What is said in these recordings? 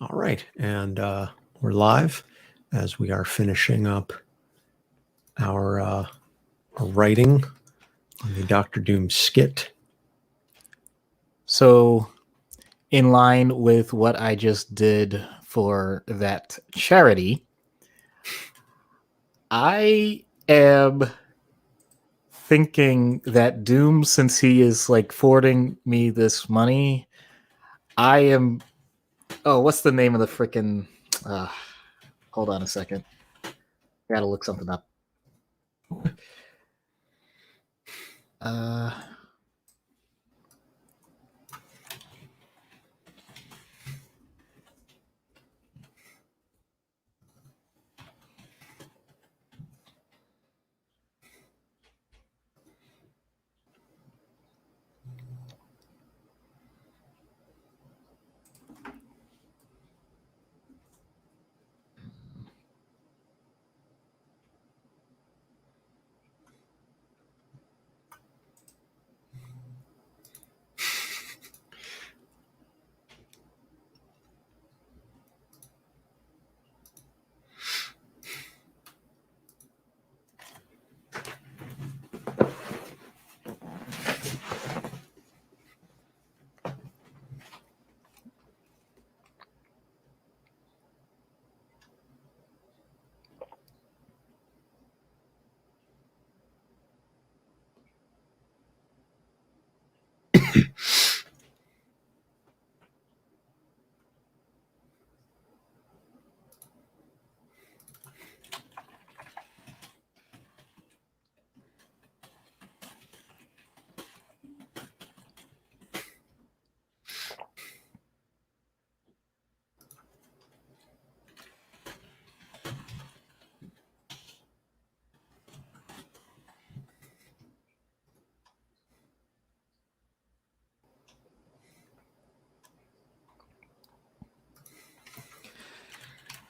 All right, and we're live as we are finishing up our writing on the Doctor Doom skit. So, in line with what I just did for that charity, I am thinking that Doom, since he is like forwarding me this money, I am. Oh, what's the name of the freaking? Hold on a second. Gotta look something up. Uh,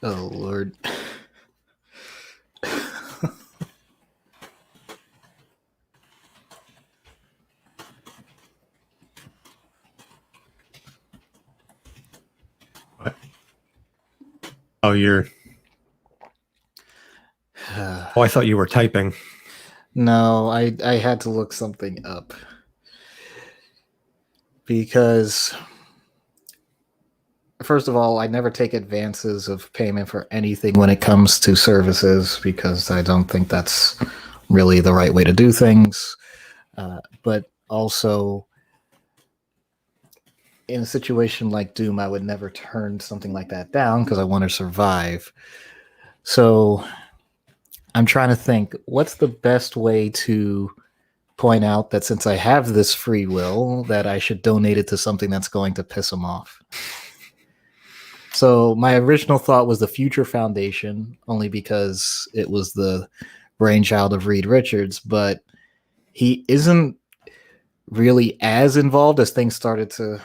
oh Lord. Oh, you're. Oh, I thought you were typing. No, I had to look something up because first of all, I never take advances of payment for anything when it comes to services because I don't think that's really the right way to do things. But also, in a situation like Doom, I would never turn something like that down because I want to survive. So I'm trying to think what's the best way to point out that since I have this free will, that I should donate it to something that's going to piss him off. So my original thought was the Future Foundation, only because it was the brainchild of Reed Richards, but he isn't really as involved as things started to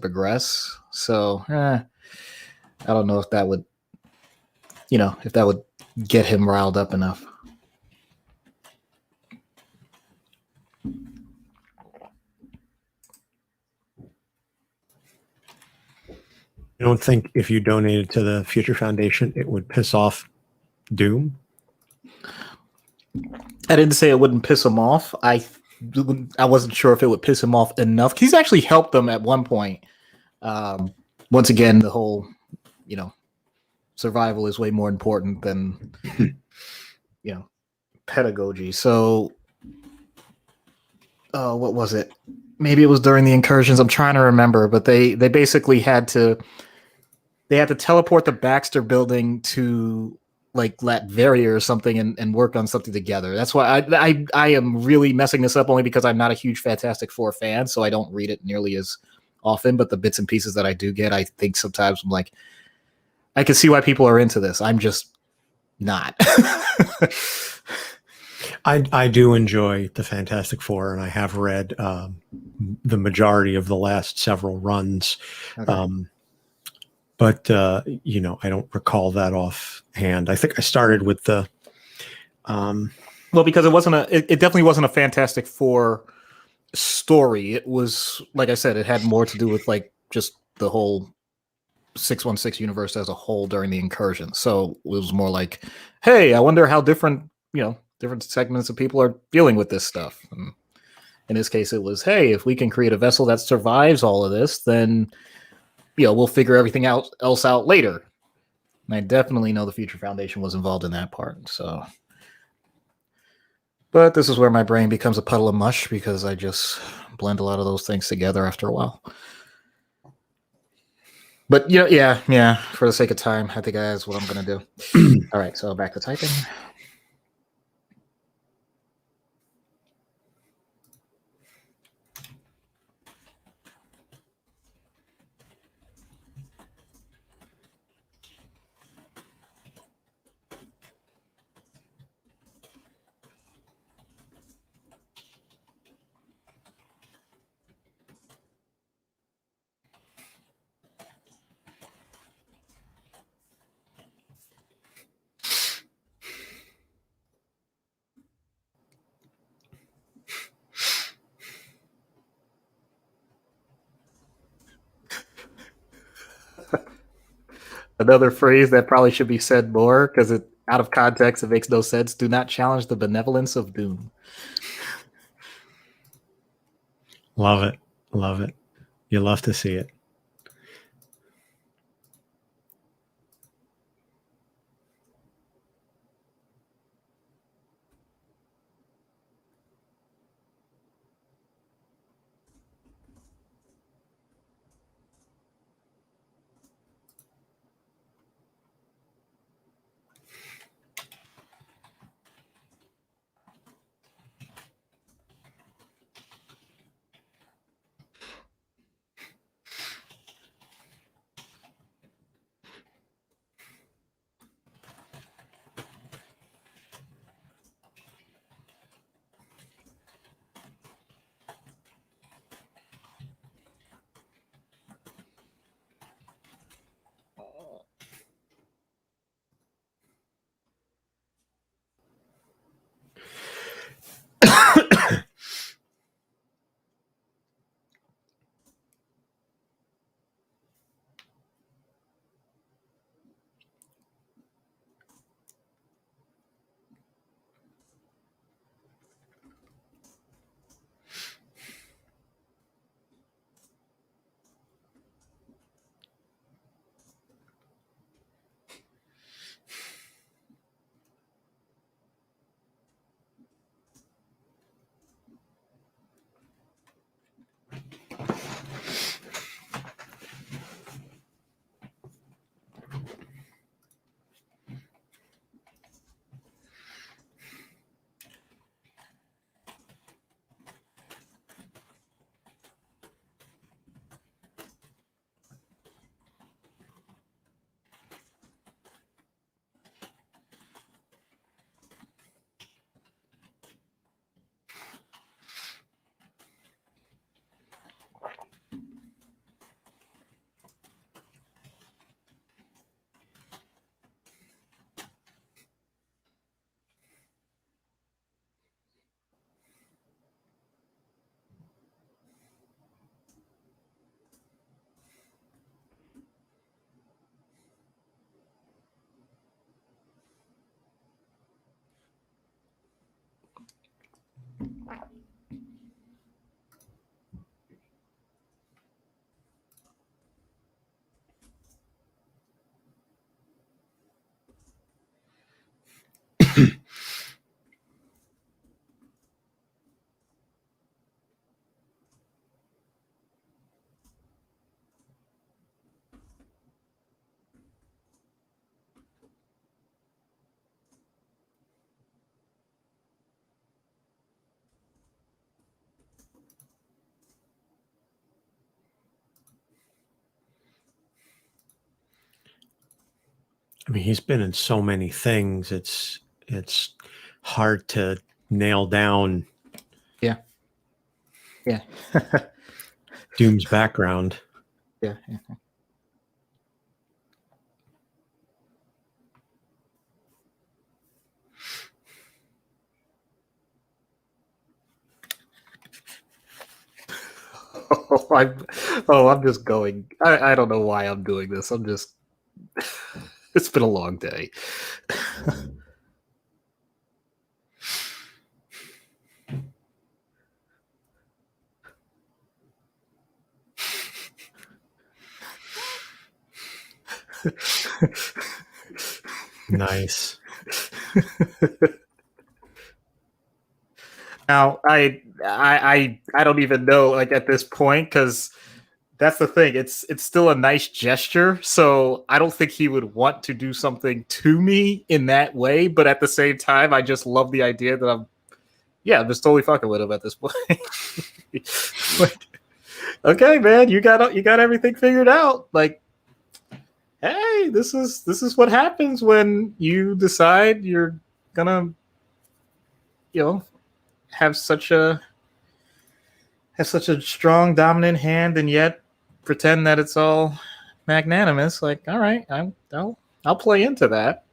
progress. So I don't know if that would, if that would get him riled up enough. You don't think if you donated to the Future Foundation, it would piss off Doom? I didn't say it wouldn't piss him off. I wasn't sure if it would piss him off enough. He's actually helped them at one point. Once again, the whole, survival is way more important than, pedagogy. So, what was it? Maybe it was during the incursions. I'm trying to remember, but they basically had to teleport the Baxter building to like Latveria or something and work on something together. That's why I am really messing this up only because I'm not a huge Fantastic Four fan, so I don't read it nearly as often. But the bits and pieces that I do get, I think sometimes I'm like, I can see why people are into this. I'm just not. I do enjoy the Fantastic Four, and I have read the majority of the last several runs. Okay. But I don't recall that offhand. I think I started with the. Well, because it definitely wasn't a Fantastic Four story. It was, like I said, it had more to do with like just the whole 616 universe as a whole during the incursion. So it was more like, hey, I wonder how different segments of people are dealing with this stuff. And in this case, it was, hey, if we can create a vessel that survives all of this, then we'll figure everything else out later. And I definitely know the Future Foundation was involved in that part. So, but this is where my brain becomes a puddle of mush because I just blend a lot of those things together after a while. But yeah. For the sake of time, I think that's what I'm gonna do. All right, so back to typing. Another phrase that probably should be said more because it out of context it makes no sense. Do not challenge the benevolence of doom. Love it. Love it. You love to see it. I mean, he's been in so many things. It's hard to nail down Yeah. Doom's background. Yeah. I'm just going. I don't know why I'm doing this. I'm just. It's been a long day. Nice. Now, I don't even know like at this point because that's the thing. It's still a nice gesture, so I don't think he would want to do something to me in that way. But at the same time, I just love the idea that I'm just totally fucking with him at this point. Like, okay, man, you got everything figured out. Like, hey, this is what happens when you decide you're gonna, you know, have such a strong dominant hand and yet pretend that it's all magnanimous. Like, all right, I'll play into that.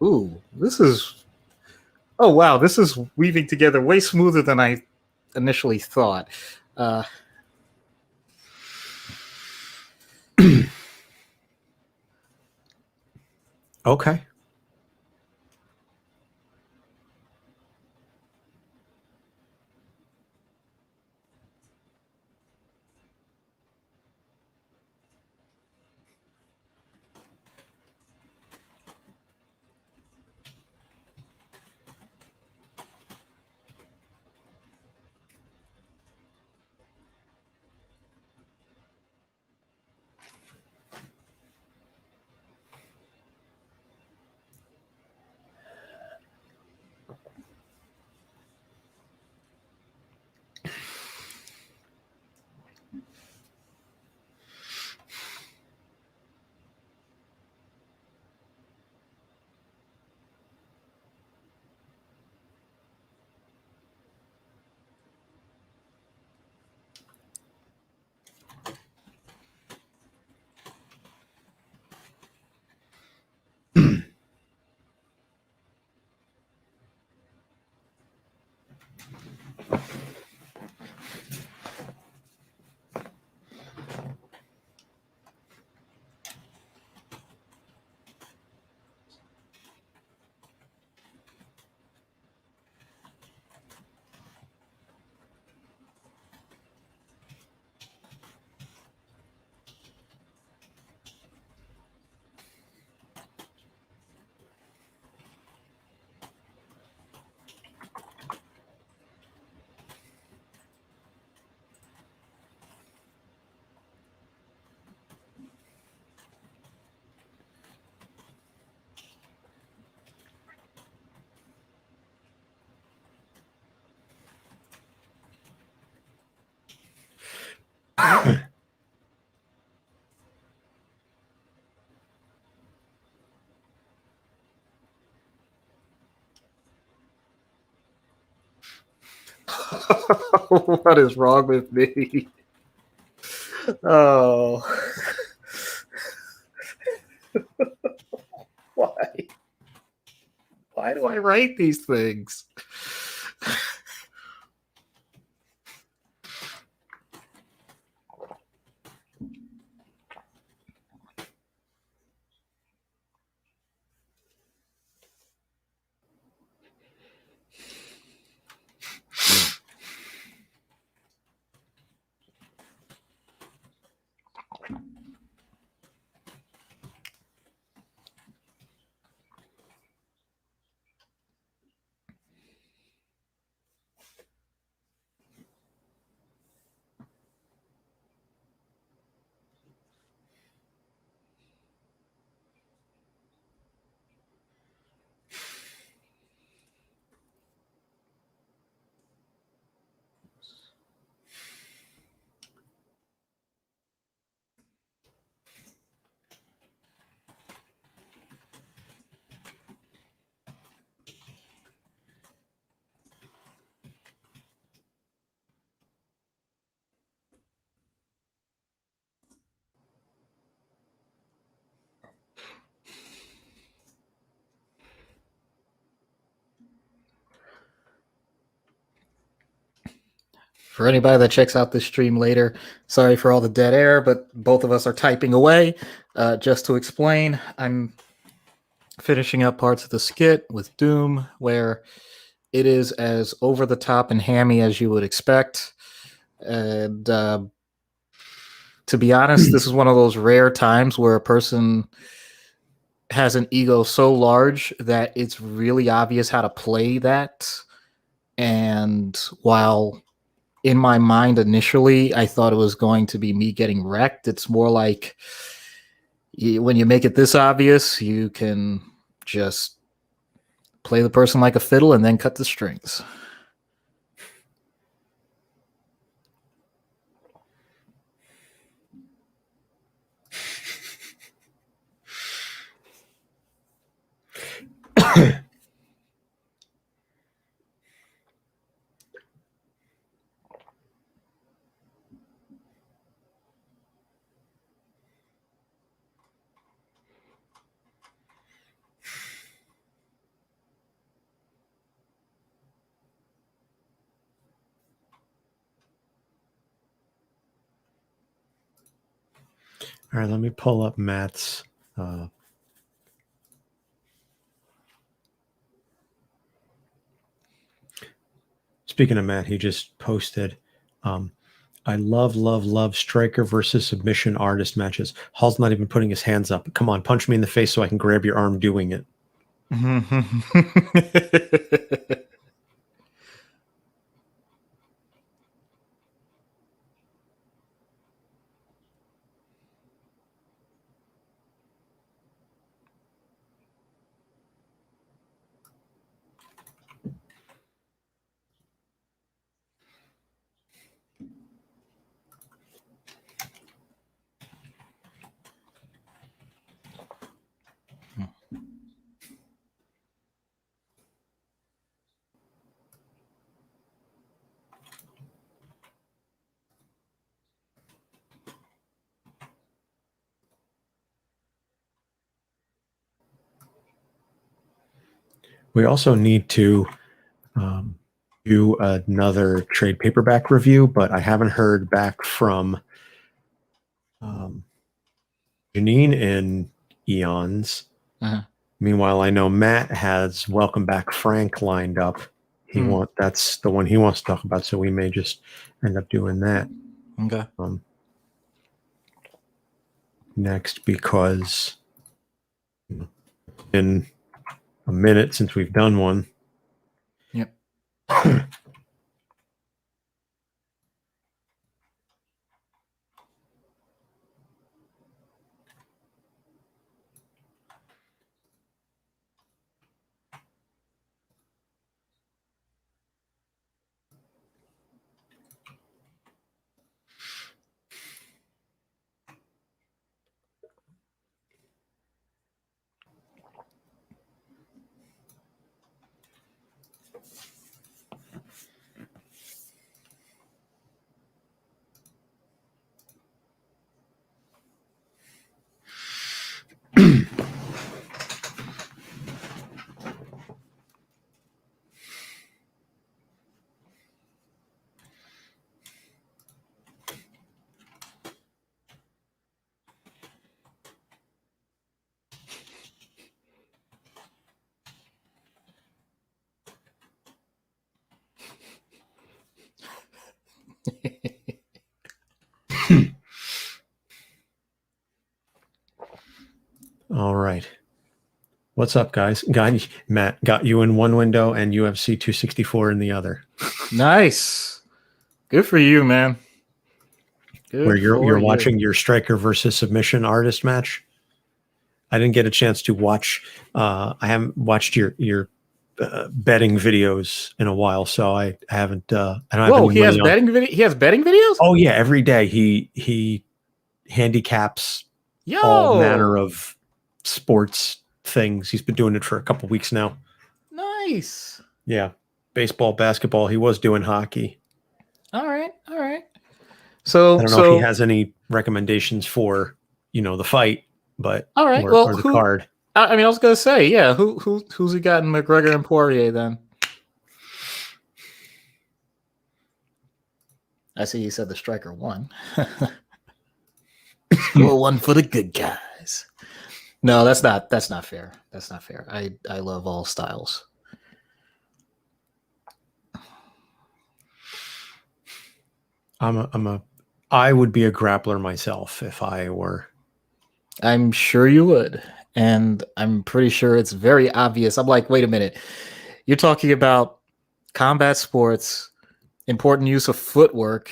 Ooh, this is. Oh wow, this is weaving together way smoother than I initially thought. Uh, Okay. What is wrong with me? Oh. Why? Why do I write these things? For anybody that checks out this stream later, sorry for all the dead air, but both of us are typing away. Just to explain, I'm finishing up parts of the skit with Doom, where it is as over the top and hammy as you would expect. And to be honest, this is one of those rare times where a person has an ego so large that it's really obvious how to play that. And while in my mind initially I thought it was going to be me getting wrecked, it's more like when you make it this obvious, you can just play the person like a fiddle and then cut the strings. All right, let me pull up Matt's. Speaking of Matt, he just posted. I love striker versus submission artist matches. Hall's not even putting his hands up. Come on, punch me in the face so I can grab your arm doing it. We also need to do another trade paperback review, but I haven't heard back from Janine in eons. Uh-huh. Meanwhile, I know Matt has Welcome Back Frank lined up. That's the one he wants to talk about, so we may just end up doing that. Okay. Next, because in a minute since we've done one. Yep. All right. What's up, guys? Matt got you in one window and UFC 264 in the other. Nice. Good for you, man. Good Where for you're you. watching your striker versus submission artist match. I didn't get a chance to watch. I haven't watched your betting videos in a while, so I haven't. I don't have Whoa, any he has money on. betting video. He has betting videos. Oh yeah, every day he handicaps all manner Yo, of sports things. He's been doing it for a couple weeks now. nice. Yeah, baseball, basketball. He was doing hockey. All right, all right. I don't know if he has any recommendations for the fight, but all right. or Well, the card. I mean, I was gonna say, yeah. Who's he got in McGregor and Poirier then? I see you said the striker won. Score one for the good guys. No, that's not fair. That's not fair. I love all styles. I would be a grappler myself if I were. I'm sure you would. And I'm pretty sure it's very obvious. I'm like, wait a minute. You're talking about combat sports, important use of footwork,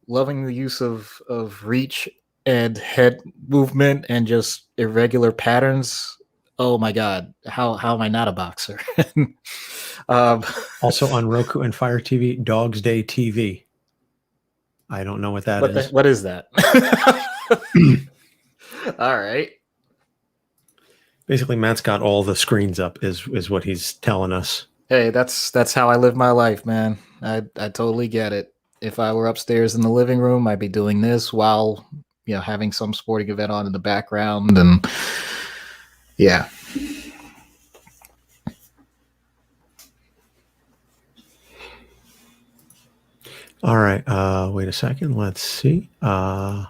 loving the use of reach and head movement and just irregular patterns. Oh my god, how am I not a boxer? um, Also on Roku and Fire TV, Dog's Day TV. I don't know what that is. what is that? All right. Basically, Matt's got all the screens up, is what he's telling us. Hey, that's how I live my life, man. I totally get it. If I were upstairs in the living room, I'd be doing this while having some sporting event on in the background, and yeah. All right. Wait a second. Let's see. Audio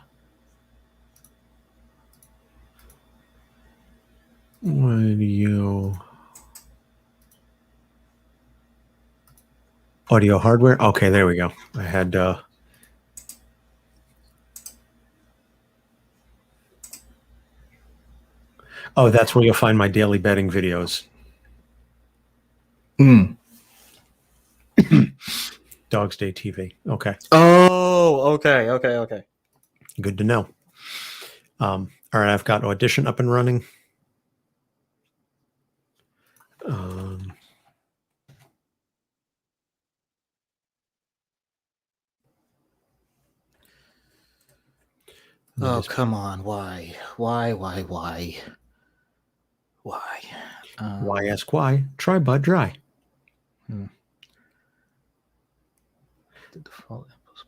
hardware. Okay, there we go. I had. Oh, that's where you'll find my daily betting videos. Dog's Day TV. Okay. Oh, okay. Good to know. All right, I've got Audition up and running. Oh, come on. Why? Why? Why ask why? Try Bud Dry. The default impulse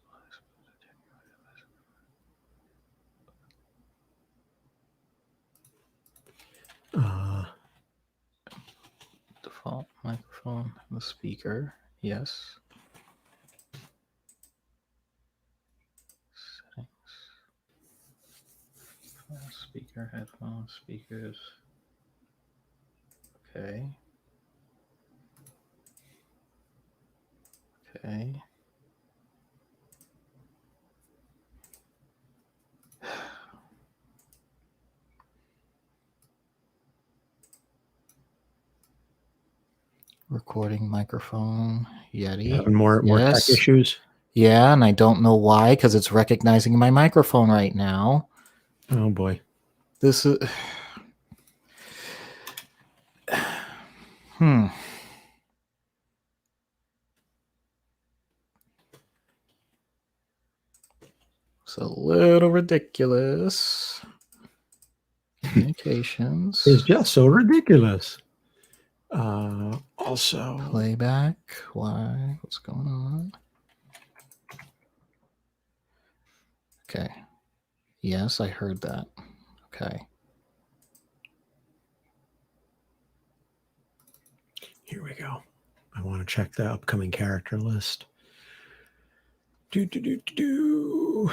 default microphone, the speaker. Yes. Settings. Speaker, headphones, speakers. Okay. Recording microphone, Yeti. Having more tech issues? Yeah, and I don't know why, because it's recognizing my microphone right now. Oh boy. This is It's a little ridiculous. Communications. It's just so ridiculous. Also, playback. Why? What's going on? Okay. Yes, I heard that. Okay. Here we go. I want to check the upcoming character list. Do, do, do, do, do.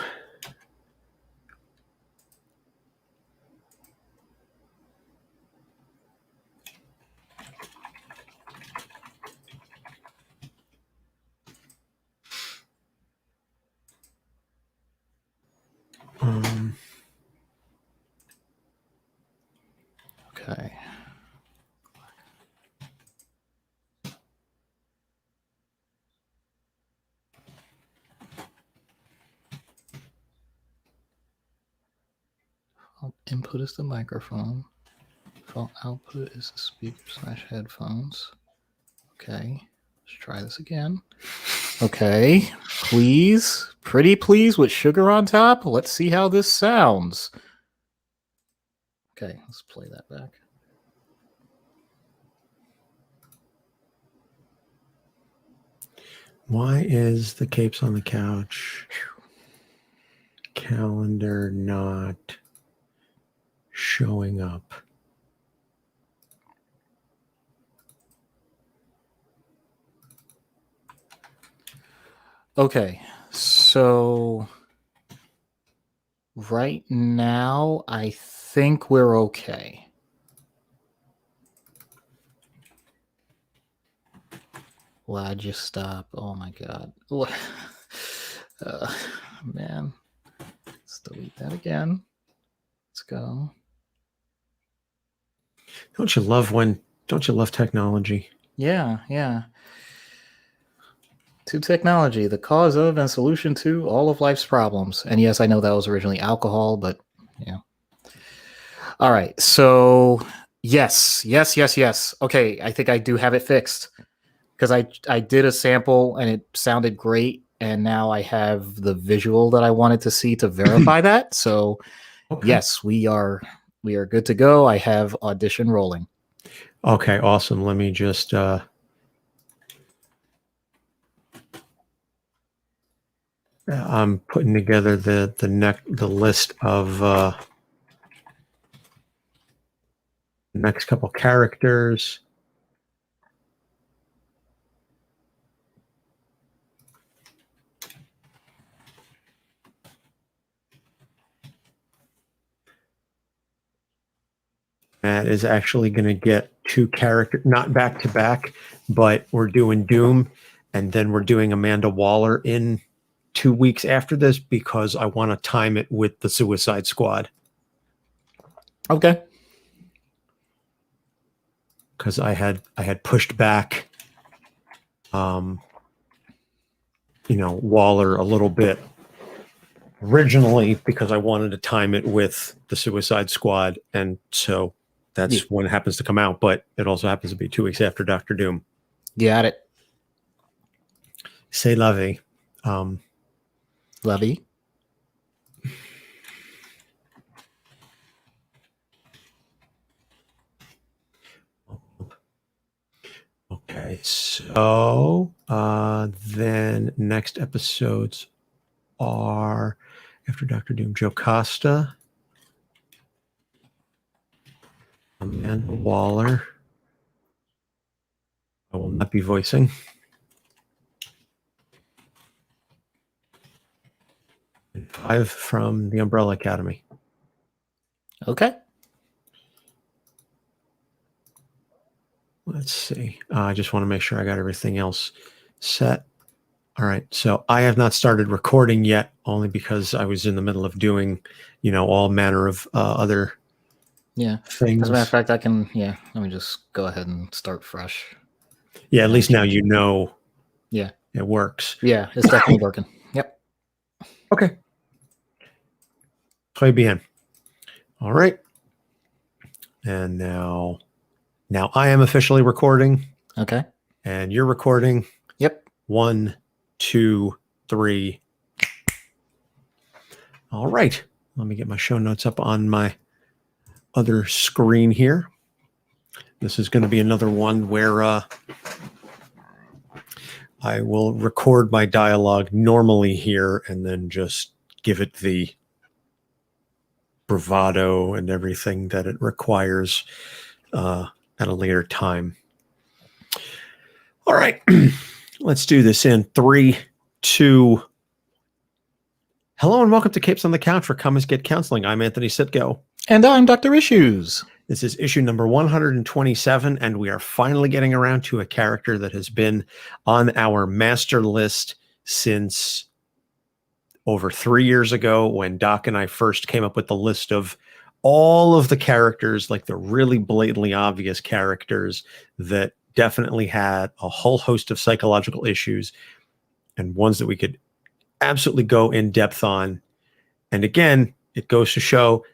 Okay. Input is the microphone. Default output is the speaker/headphones. Okay. Let's try this again. Okay. Please. Pretty please with sugar on top. Let's see how this sounds. Okay, let's play that back. Why is the Capes on the Couch calendar not showing up? Okay, so right now I think we're okay. Why'd you stop? Oh my god. Man. Let's delete that again. Let's go. Don't you love technology? Yeah. To technology, the cause of and solution to all of life's problems. And yes, I know that was originally alcohol, but yeah. All right. So yes. Okay, I think I do have it fixed. Because I did a sample and it sounded great, and now I have the visual that I wanted to see to verify that. So Okay. yes, we are good to go. I have audition rolling. Okay, awesome. Let me just I'm putting together the list of next couple characters. Matt is actually going to get 2 characters, not back to back, but we're doing Doom, and then we're doing Amanda Waller in 2 weeks after this because I want to time it with the Suicide Squad. Okay. Because I had pushed back, Waller a little bit originally because I wanted to time it with the Suicide Squad, and so that's when it happens to come out. But it also happens to be 2 weeks after Doctor Doom. Got it. C'est la vie. Lovey. Okay, so then next episodes are after Doctor Doom, Joe Costa, Amanda Waller. I will not be voicing. And 5 from the Umbrella Academy. Okay. Let's see. I just want to make sure I got everything else set. All right. So I have not started recording yet, only because I was in the middle of doing, all manner of other things. As a matter of fact, I can, let me just go ahead and start fresh. Yeah, at least now you know. Yeah. It works. Yeah, it's definitely working. Yep. Okay. Très bien. All right. And now I am officially recording. Okay. And you're recording. Yep. 1, 2, 3. All right. Let me get my show notes up on my other screen here. This is going to be another one where I will record my dialogue normally here and then just give it the bravado and everything that it requires at a later time. All right. Let's do this in 3, 2. Hello and welcome to Capes on the Couch for Come Get Counseling. I'm Anthony Sitko. And I'm Dr. Issues. This is issue number 127, and we are finally getting around to a character that has been on our master list since over 3 years ago when Doc and I first came up with the list of all of the characters, like the really blatantly obvious characters that definitely had a whole host of psychological issues and ones that we could absolutely go in depth on. And again, it goes to show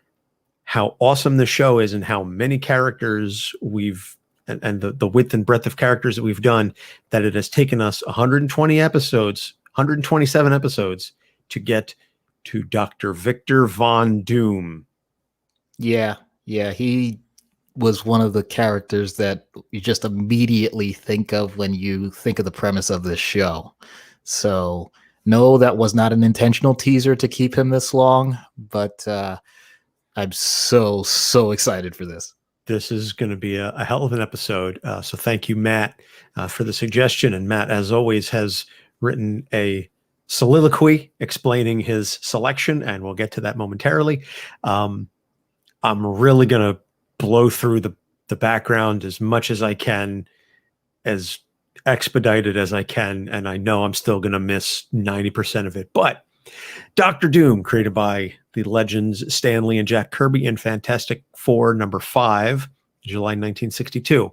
how awesome the show is and how many characters we've and the width and breadth of characters that we've done, that it has taken us 120 episodes, 127 episodes to get to Dr. Victor Von Doom. Yeah, he was one of the characters that you just immediately think of when you think of the premise of this show. So no, that was not an intentional teaser to keep him this long, but I'm so excited for this. This is going to be a hell of an episode. So thank you, Matt, for the suggestion. And Matt, as always, has written a soliloquy explaining his selection, and we'll get to that momentarily. I'm really going to blow through the background as much as I can, as expedited as I can, and I know I'm still going to miss 90% of it. But Dr. Doom, created by the legends Stan Lee and Jack Kirby in Fantastic Four #5, July 1962.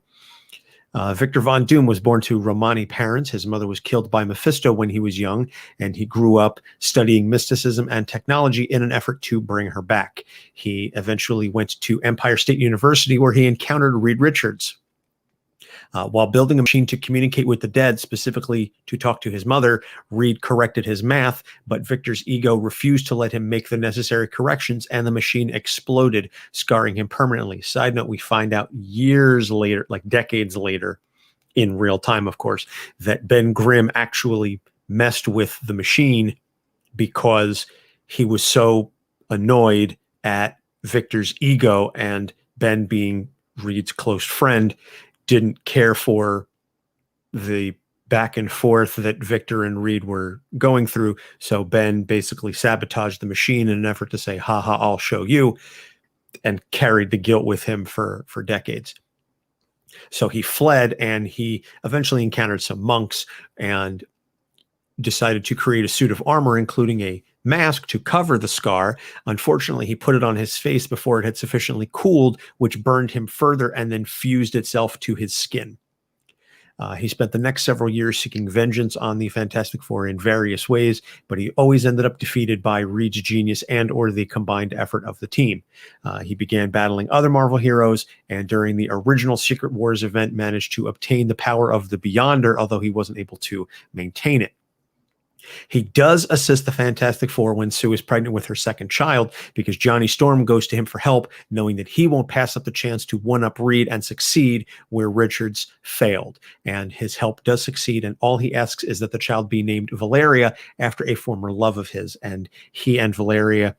Victor Von Doom was born to Romani parents. His mother was killed by Mephisto when he was young, and he grew up studying mysticism and technology in an effort to bring her back. He eventually went to Empire State University, where he encountered Reed Richards. While building a machine to communicate with the dead, specifically to talk to his mother, Reed corrected his math, but Victor's ego refused to let him make the necessary corrections, and the machine exploded, scarring him permanently. Side note, we find out years later, like decades later, in real time, of course, that Ben Grimm actually messed with the machine because he was so annoyed at Victor's ego, and Ben, being Reed's close friend, didn't care for the back and forth that Victor and Reed were going through. So Ben basically sabotaged the machine in an effort to say, haha, I'll show you, and carried the guilt with him for decades. So he fled, and he eventually encountered some monks and decided to create a suit of armor, including a mask to cover the scar. Unfortunately, he put it on his face before it had sufficiently cooled, which burned him further and then fused itself to his skin. He spent the next several years seeking vengeance on the Fantastic Four in various ways, but he always ended up defeated by Reed's genius and or the combined effort of the team. He began battling other Marvel heroes, and during the original Secret Wars event managed to obtain the power of the Beyonder, although he wasn't able to maintain it. He does assist the Fantastic Four when Sue is pregnant with her second child, because Johnny Storm goes to him for help, knowing that he won't pass up the chance to one-up Reed and succeed where Richards failed. And his help does succeed, and all he asks is that the child be named Valeria after a former love of his. And he and Valeria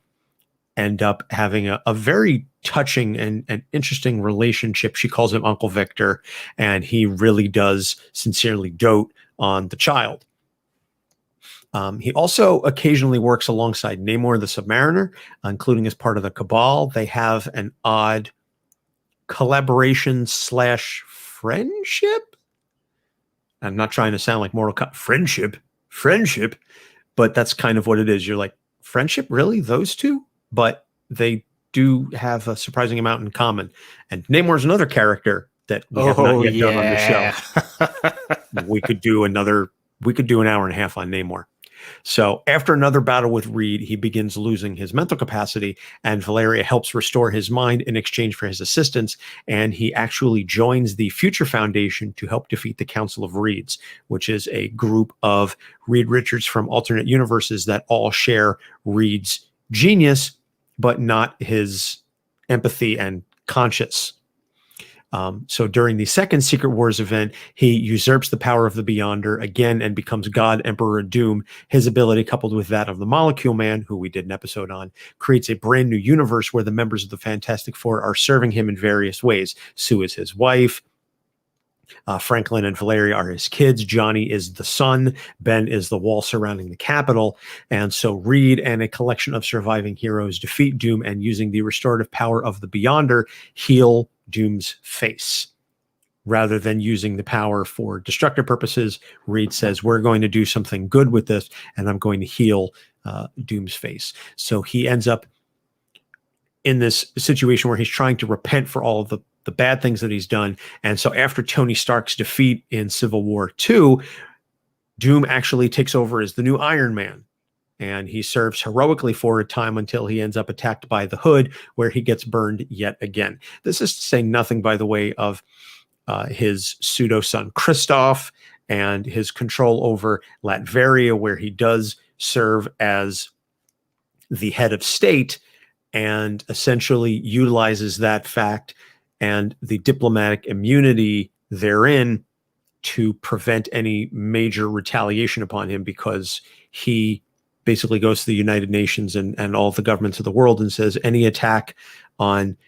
end up having a very touching and interesting relationship. She calls him Uncle Victor, and he really does sincerely dote on the child. He also occasionally works alongside Namor the Submariner, including as part of the Cabal. They have an odd collaboration / friendship. I'm not trying to sound like Mortal Kombat. Friendship, but that's kind of what it is. You're like, friendship? Really? Those two? But they do have a surprising amount in common. And Namor's another character that we have not yet done on the show. We could do an hour and a half on Namor. So after another battle with Reed, he begins losing his mental capacity, and Valeria helps restore his mind in exchange for his assistance, and he actually joins the Future Foundation to help defeat the Council of Reeds, which is a group of Reed Richards from alternate universes that all share Reed's genius, but not his empathy and conscience. So during the second Secret Wars event, he usurps the power of the Beyonder again and becomes God Emperor Doom. His ability, coupled with that of the Molecule Man, who we did an episode on, creates a brand new universe where the members of the Fantastic Four are serving him in various ways. Sue is his wife. Franklin and Valeria are his kids. Johnny is the son. Ben is the wall surrounding the capital. And so Reed and a collection of surviving heroes defeat Doom and, using the restorative power of the Beyonder, heal Doom's face. Rather than using the power for destructive purposes, Reed says, we're going to do something good with this, and I'm going to heal Doom's face. So he ends up in this situation where he's trying to repent for all of the bad things that he's done. And so after Tony Stark's defeat in Civil War II, Doom actually takes over as the new Iron Man. And he serves heroically for a time until he ends up attacked by the Hood, where he gets burned yet again. This is to say nothing, by the way, of his pseudo-son Christoph and his control over Latveria, where he does serve as the head of state and essentially utilizes that fact and the diplomatic immunity therein to prevent any major retaliation upon him, because he basically goes to the United Nations and all the governments of the world and says any attack on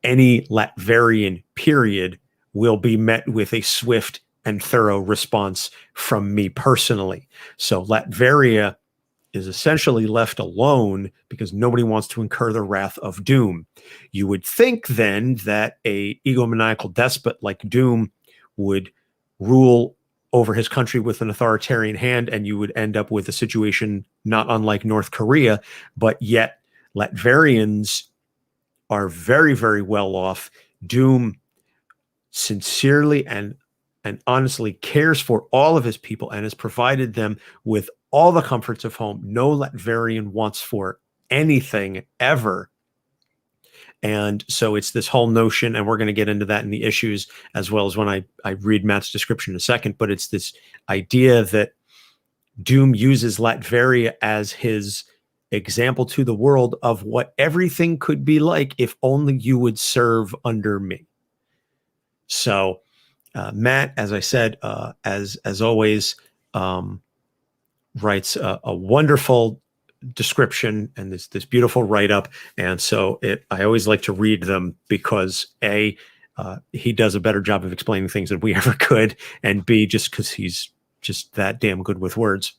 any Latverian period will be met with a swift and thorough response from me personally. So Latveria is essentially left alone because nobody wants to incur the wrath of Doom. You would think then that a egomaniacal despot like Doom would rule over his country with an authoritarian hand, and you would end up with a situation not unlike North Korea, but yet Latverians are very, very well off. Doom sincerely and honestly cares for all of his people and has provided them with all the comforts of home. No Latverian wants for anything ever. And so it's this whole notion, and we're going to get into that in the issues as well as when I read Matt's description in a second, but it's this idea that Doom uses Latveria as his example to the world of what everything could be like if only you would serve under me. So Matt, as I said, as always, writes a wonderful description and this beautiful write-up. And so I always like to read them because he does a better job of explaining things than we ever could, and B, just because he's just that damn good with words.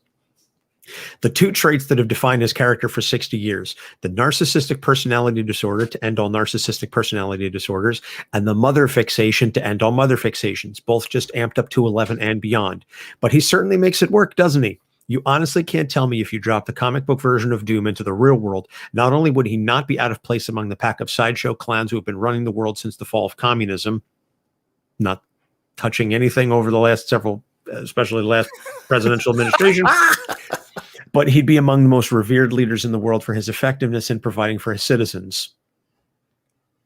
The two traits that have defined his character for 60 years, the narcissistic personality disorder to end all narcissistic personality disorders, and the mother fixation to end all mother fixations, both just amped up to 11 and beyond. But he certainly makes it work, doesn't he? You honestly can't tell me if you drop the comic book version of Doom into the real world, not only would he not be out of place among the pack of sideshow clowns who have been running the world since the fall of communism, not touching anything over the last several, especially the last presidential administration, but he'd be among the most revered leaders in the world for his effectiveness in providing for his citizens.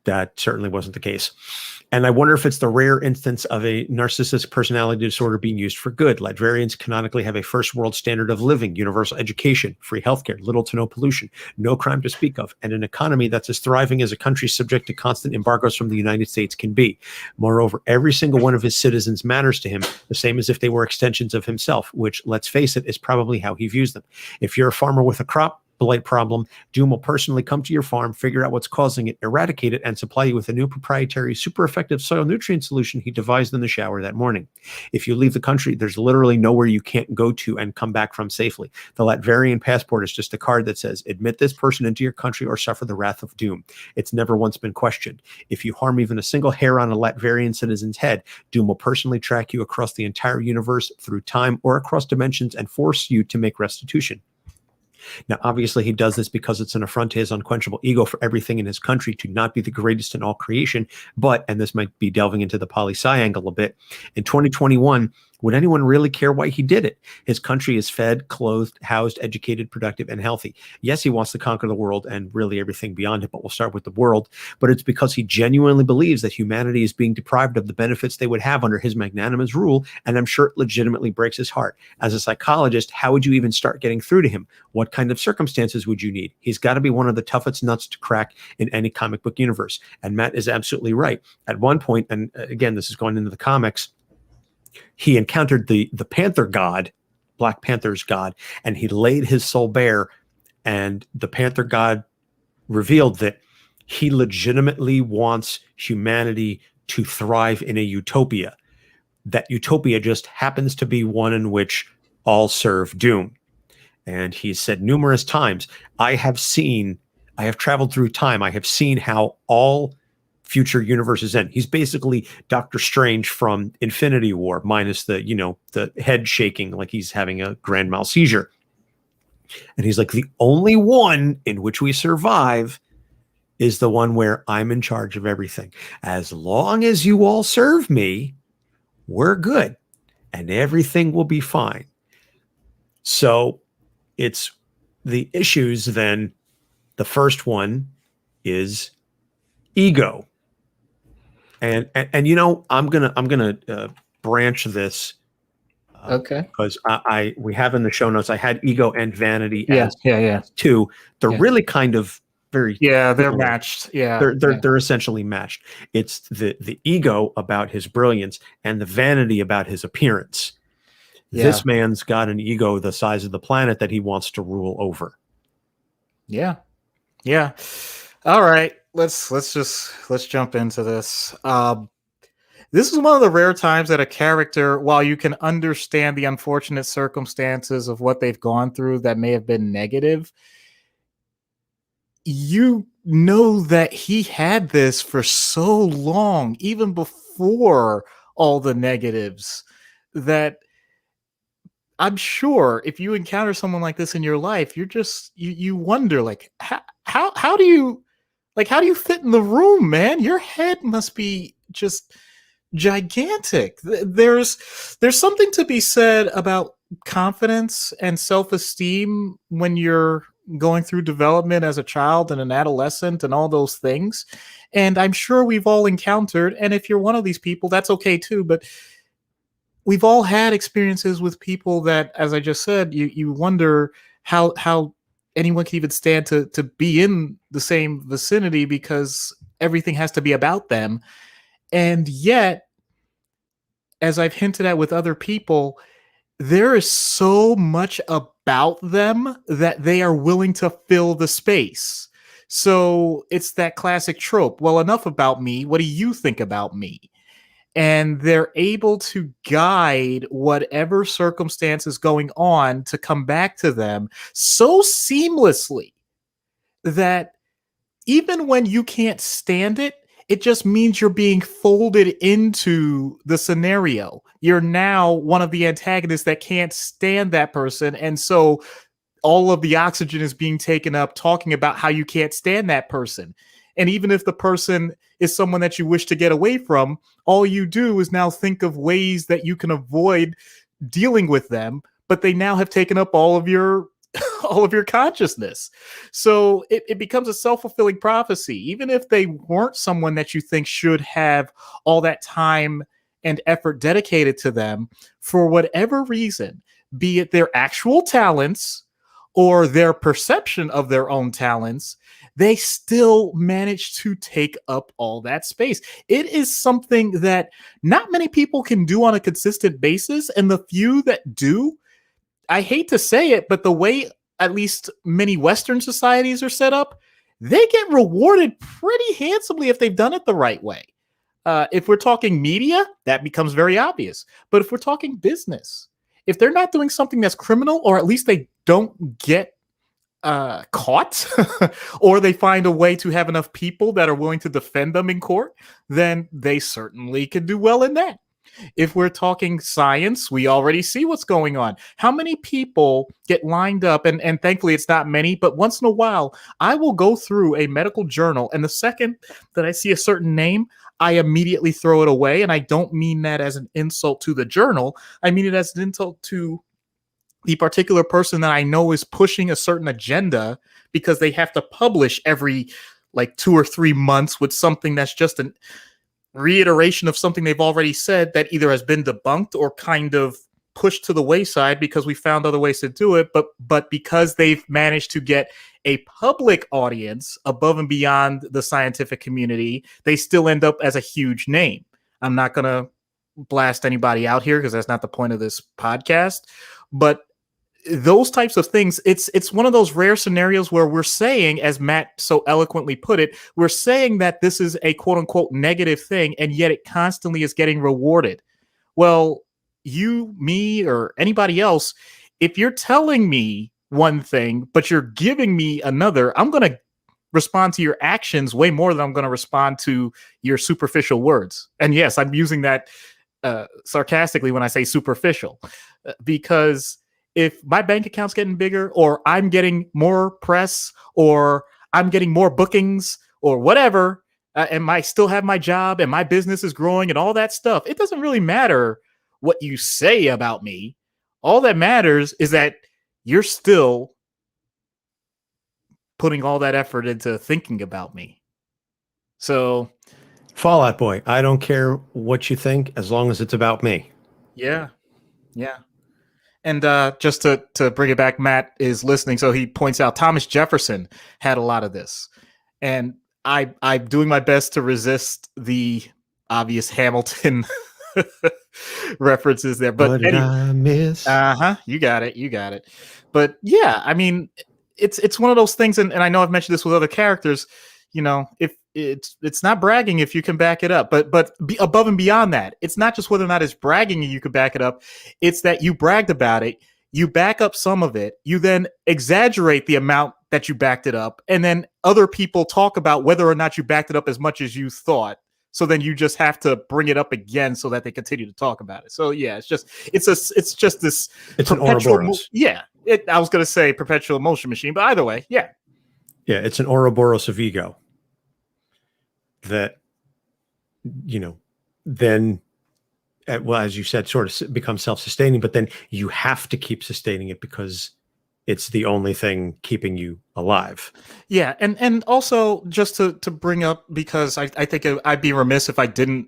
That certainly wasn't the case. And I wonder if it's the rare instance of a narcissistic personality disorder being used for good. Latverians canonically have a first world standard of living, universal education, free healthcare, little to no pollution, no crime to speak of, and an economy that's as thriving as a country subject to constant embargoes from the United States can be. Moreover, every single one of his citizens matters to him, the same as if they were extensions of himself, which, let's face it, is probably how he views them. If you're a farmer with a crop blight problem, Doom will personally come to your farm, figure out what's causing it, eradicate it, and supply you with a new proprietary, super effective soil nutrient solution he devised in the shower that morning. If you leave the country, there's literally nowhere you can't go to and come back from safely. The Latvian passport is just a card that says, admit this person into your country or suffer the wrath of Doom. It's never once been questioned. If you harm even a single hair on a Latvian citizen's head, Doom will personally track you across the entire universe, through time, or across dimensions, and force you to make restitution. Now, obviously, he does this because it's an affront to his unquenchable ego for everything in his country to not be the greatest in all creation. But, and this might be delving into the poli-sci angle a bit, in 2021, would anyone really care why he did it? His country is fed, clothed, housed, educated, productive, and healthy. Yes, he wants to conquer the world and really everything beyond it, but we'll start with the world. But it's because he genuinely believes that humanity is being deprived of the benefits they would have under his magnanimous rule, and I'm sure it legitimately breaks his heart. As a psychologist, how would you even start getting through to him? What kind of circumstances would you need? He's got to be one of the toughest nuts to crack in any comic book universe. And Matt is absolutely right. At one point, and again, this is going into the comics, he encountered the Panther God, Black Panther's God, and he laid his soul bare, and the Panther God revealed that he legitimately wants humanity to thrive in a utopia. that utopia just happens to be one in which all serve doom. And he said numerous times, I have traveled through time. I have seen how all future universes end. He's basically Doctor Strange from Infinity War, minus the, the head shaking like he's having a grand mal seizure. And he's like, the only one in which we survive is the one where I'm in charge of everything. As long as you all serve me, we're good and everything will be fine. So it's the issues then. The first one is ego. And I'm gonna branch this. Okay. Because we have in the show notes, I had ego and vanity as two. They're really kind of very they're similar. Matched. They're essentially matched. It's the ego about his brilliance and the vanity about his appearance. This man's got an ego the size of the planet that he wants to rule over. Yeah. All right. Let's jump into this. This is one of the rare times that a character, while you can understand the unfortunate circumstances of what they've gone through that may have been negative, you know that he had this for so long, even before all the negatives, that I'm sure if you encounter someone like this in your life, you're just you wonder, like, how do you fit in the room, man? Your head must be just gigantic. There's something to be said about confidence and self-esteem when you're going through development as a child and an adolescent and all those things. And I'm sure we've all encountered, and if you're one of these people, that's okay too, but we've all had experiences with people that, as I just said, you wonder how anyone can even stand to be in the same vicinity, because everything has to be about them. And yet, as I've hinted at with other people, there is so much about them that they are willing to fill the space. So it's that classic trope. Well, enough about me. What do you think about me? And they're able to guide whatever circumstance is going on to come back to them so seamlessly that even when you can't stand it, it just means you're being folded into the scenario. You're now one of the antagonists that can't stand that person. And so all of the oxygen is being taken up talking about how you can't stand that person. And even if the person is someone that you wish to get away from, all you do is now think of ways that you can avoid dealing with them, but they now have taken up all of your consciousness. So it becomes a self-fulfilling prophecy. Even if they weren't someone that you think should have all that time and effort dedicated to them, for whatever reason, be it their actual talents or their perception of their own talents, they still manage to take up all that space. It is something that not many people can do on a consistent basis. And the few that do, I hate to say it, but the way at least many Western societies are set up, they get rewarded pretty handsomely if they've done it the right way. If we're talking media, that becomes very obvious. But if we're talking business, if they're not doing something that's criminal, or at least they don't get caught, or they find a way to have enough people that are willing to defend them in court, then they certainly could do well in that. If we're talking science, we already see what's going on. How many people get lined up, and thankfully it's not many, but once in a while, I will go through a medical journal, and the second that I see a certain name, I immediately throw it away. And I don't mean that as an insult to the journal. I mean it as an insult to the particular person that I know is pushing a certain agenda, because they have to publish every like 2 or 3 months with something that's just a reiteration of something they've already said that either has been debunked or kind of pushed to the wayside because we found other ways to do it. But because they've managed to get a public audience above and beyond the scientific community, they still end up as a huge name. I'm not going to blast anybody out here because that's not the point of this podcast. But those types of things, it's one of those rare scenarios where we're saying, as Matt so eloquently put it, we're saying that this is a quote unquote negative thing, and yet it constantly is getting rewarded. Well, you, me, or anybody else, if you're telling me one thing, but you're giving me another, I'm going to respond to your actions way more than I'm going to respond to your superficial words. And yes, I'm using that sarcastically when I say superficial, because if my bank account's getting bigger, or I'm getting more press, or I'm getting more bookings, or whatever, and I still have my job and my business is growing and all that stuff, it doesn't really matter what you say about me. All that matters is that you're still putting all that effort into thinking about me. So, Fallout Boy, I don't care what you think as long as it's about me. yeah, yeah. And just to bring it back, Matt is listening, so he points out Thomas Jefferson had a lot of this, and I'm doing my best to resist the obvious Hamilton references there. But What did anyway, I miss? you got it, you got it. But yeah, I mean, it's one of those things, and I know I've mentioned this with other characters. You know, if it's not bragging if you can back it up, but above and beyond that, it's not just whether or not it's bragging and you can back it up. It's that you bragged about it, you back up some of it, you then exaggerate the amount that you backed it up, and then other people talk about whether or not you backed it up as much as you thought. So then you just have to bring it up again so that they continue to talk about it. So yeah, it's just this It's an perpetual Ouroboros. I was gonna say perpetual motion machine, but either way, yeah. Yeah, it's an Ouroboros of ego that, you know, then, well, as you said, sort of becomes self-sustaining, but then you have to keep sustaining it because it's the only thing keeping you alive. Yeah, and also just to bring up, because I think I'd be remiss if I didn't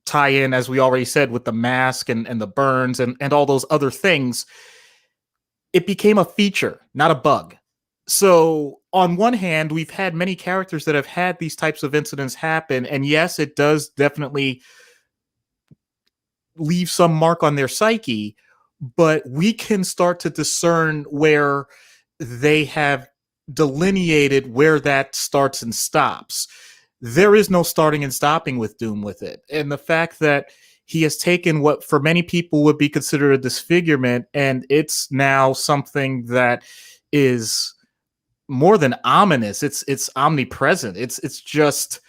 tie in, as we already said, with the mask and the burns and all those other things. It became a feature, not a bug. So on one hand, we've had many characters that have had these types of incidents happen, and yes, it does definitely leave some mark on their psyche, but we can start to discern where they have delineated where that starts and stops. There is no starting and stopping with Doom with it. And the fact that he has taken what for many people would be considered a disfigurement, and it's now something that is more than ominous. It's omnipresent. It's just,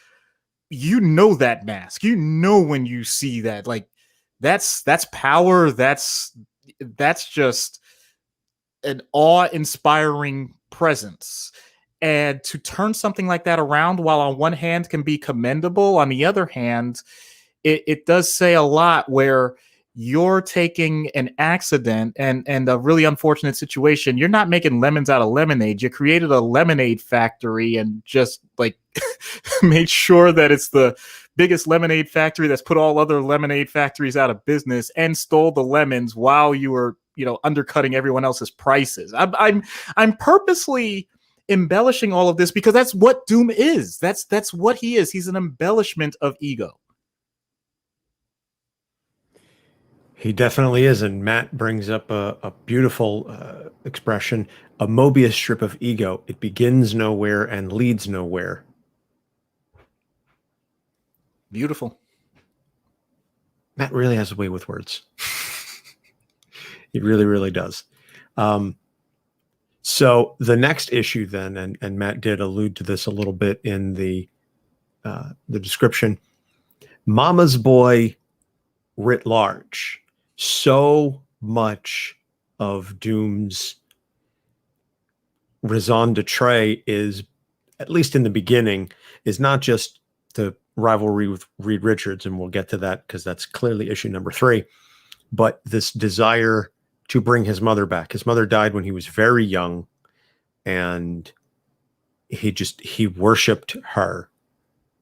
you know, that mask. You know when you see that, like, that's power. That's just an awe-inspiring presence. And to turn something like that around, while on one hand can be commendable, on the other hand, it does say a lot, where you're taking an accident and a really unfortunate situation. You're not making lemons out of lemonade. You created a lemonade factory and just like made sure that it's the biggest lemonade factory that's put all other lemonade factories out of business, and stole the lemons while you were, undercutting everyone else's prices. I'm purposely embellishing all of this because that's what Doom is. That's what he is. He's an embellishment of ego. He definitely is. And Matt brings up a beautiful expression, a Mobius strip of ego. It begins nowhere and leads nowhere. Beautiful. Matt really has a way with words. He really, really does. So the next issue then, and Matt did allude to this a little bit in the description, Mama's Boy writ large. So much of Doom's raison d'etre is, at least in the beginning, is not just the rivalry with Reed Richards, and we'll get to that because that's clearly issue number 3, but this desire to bring his mother back. His mother died when he was very young, and he worshipped her.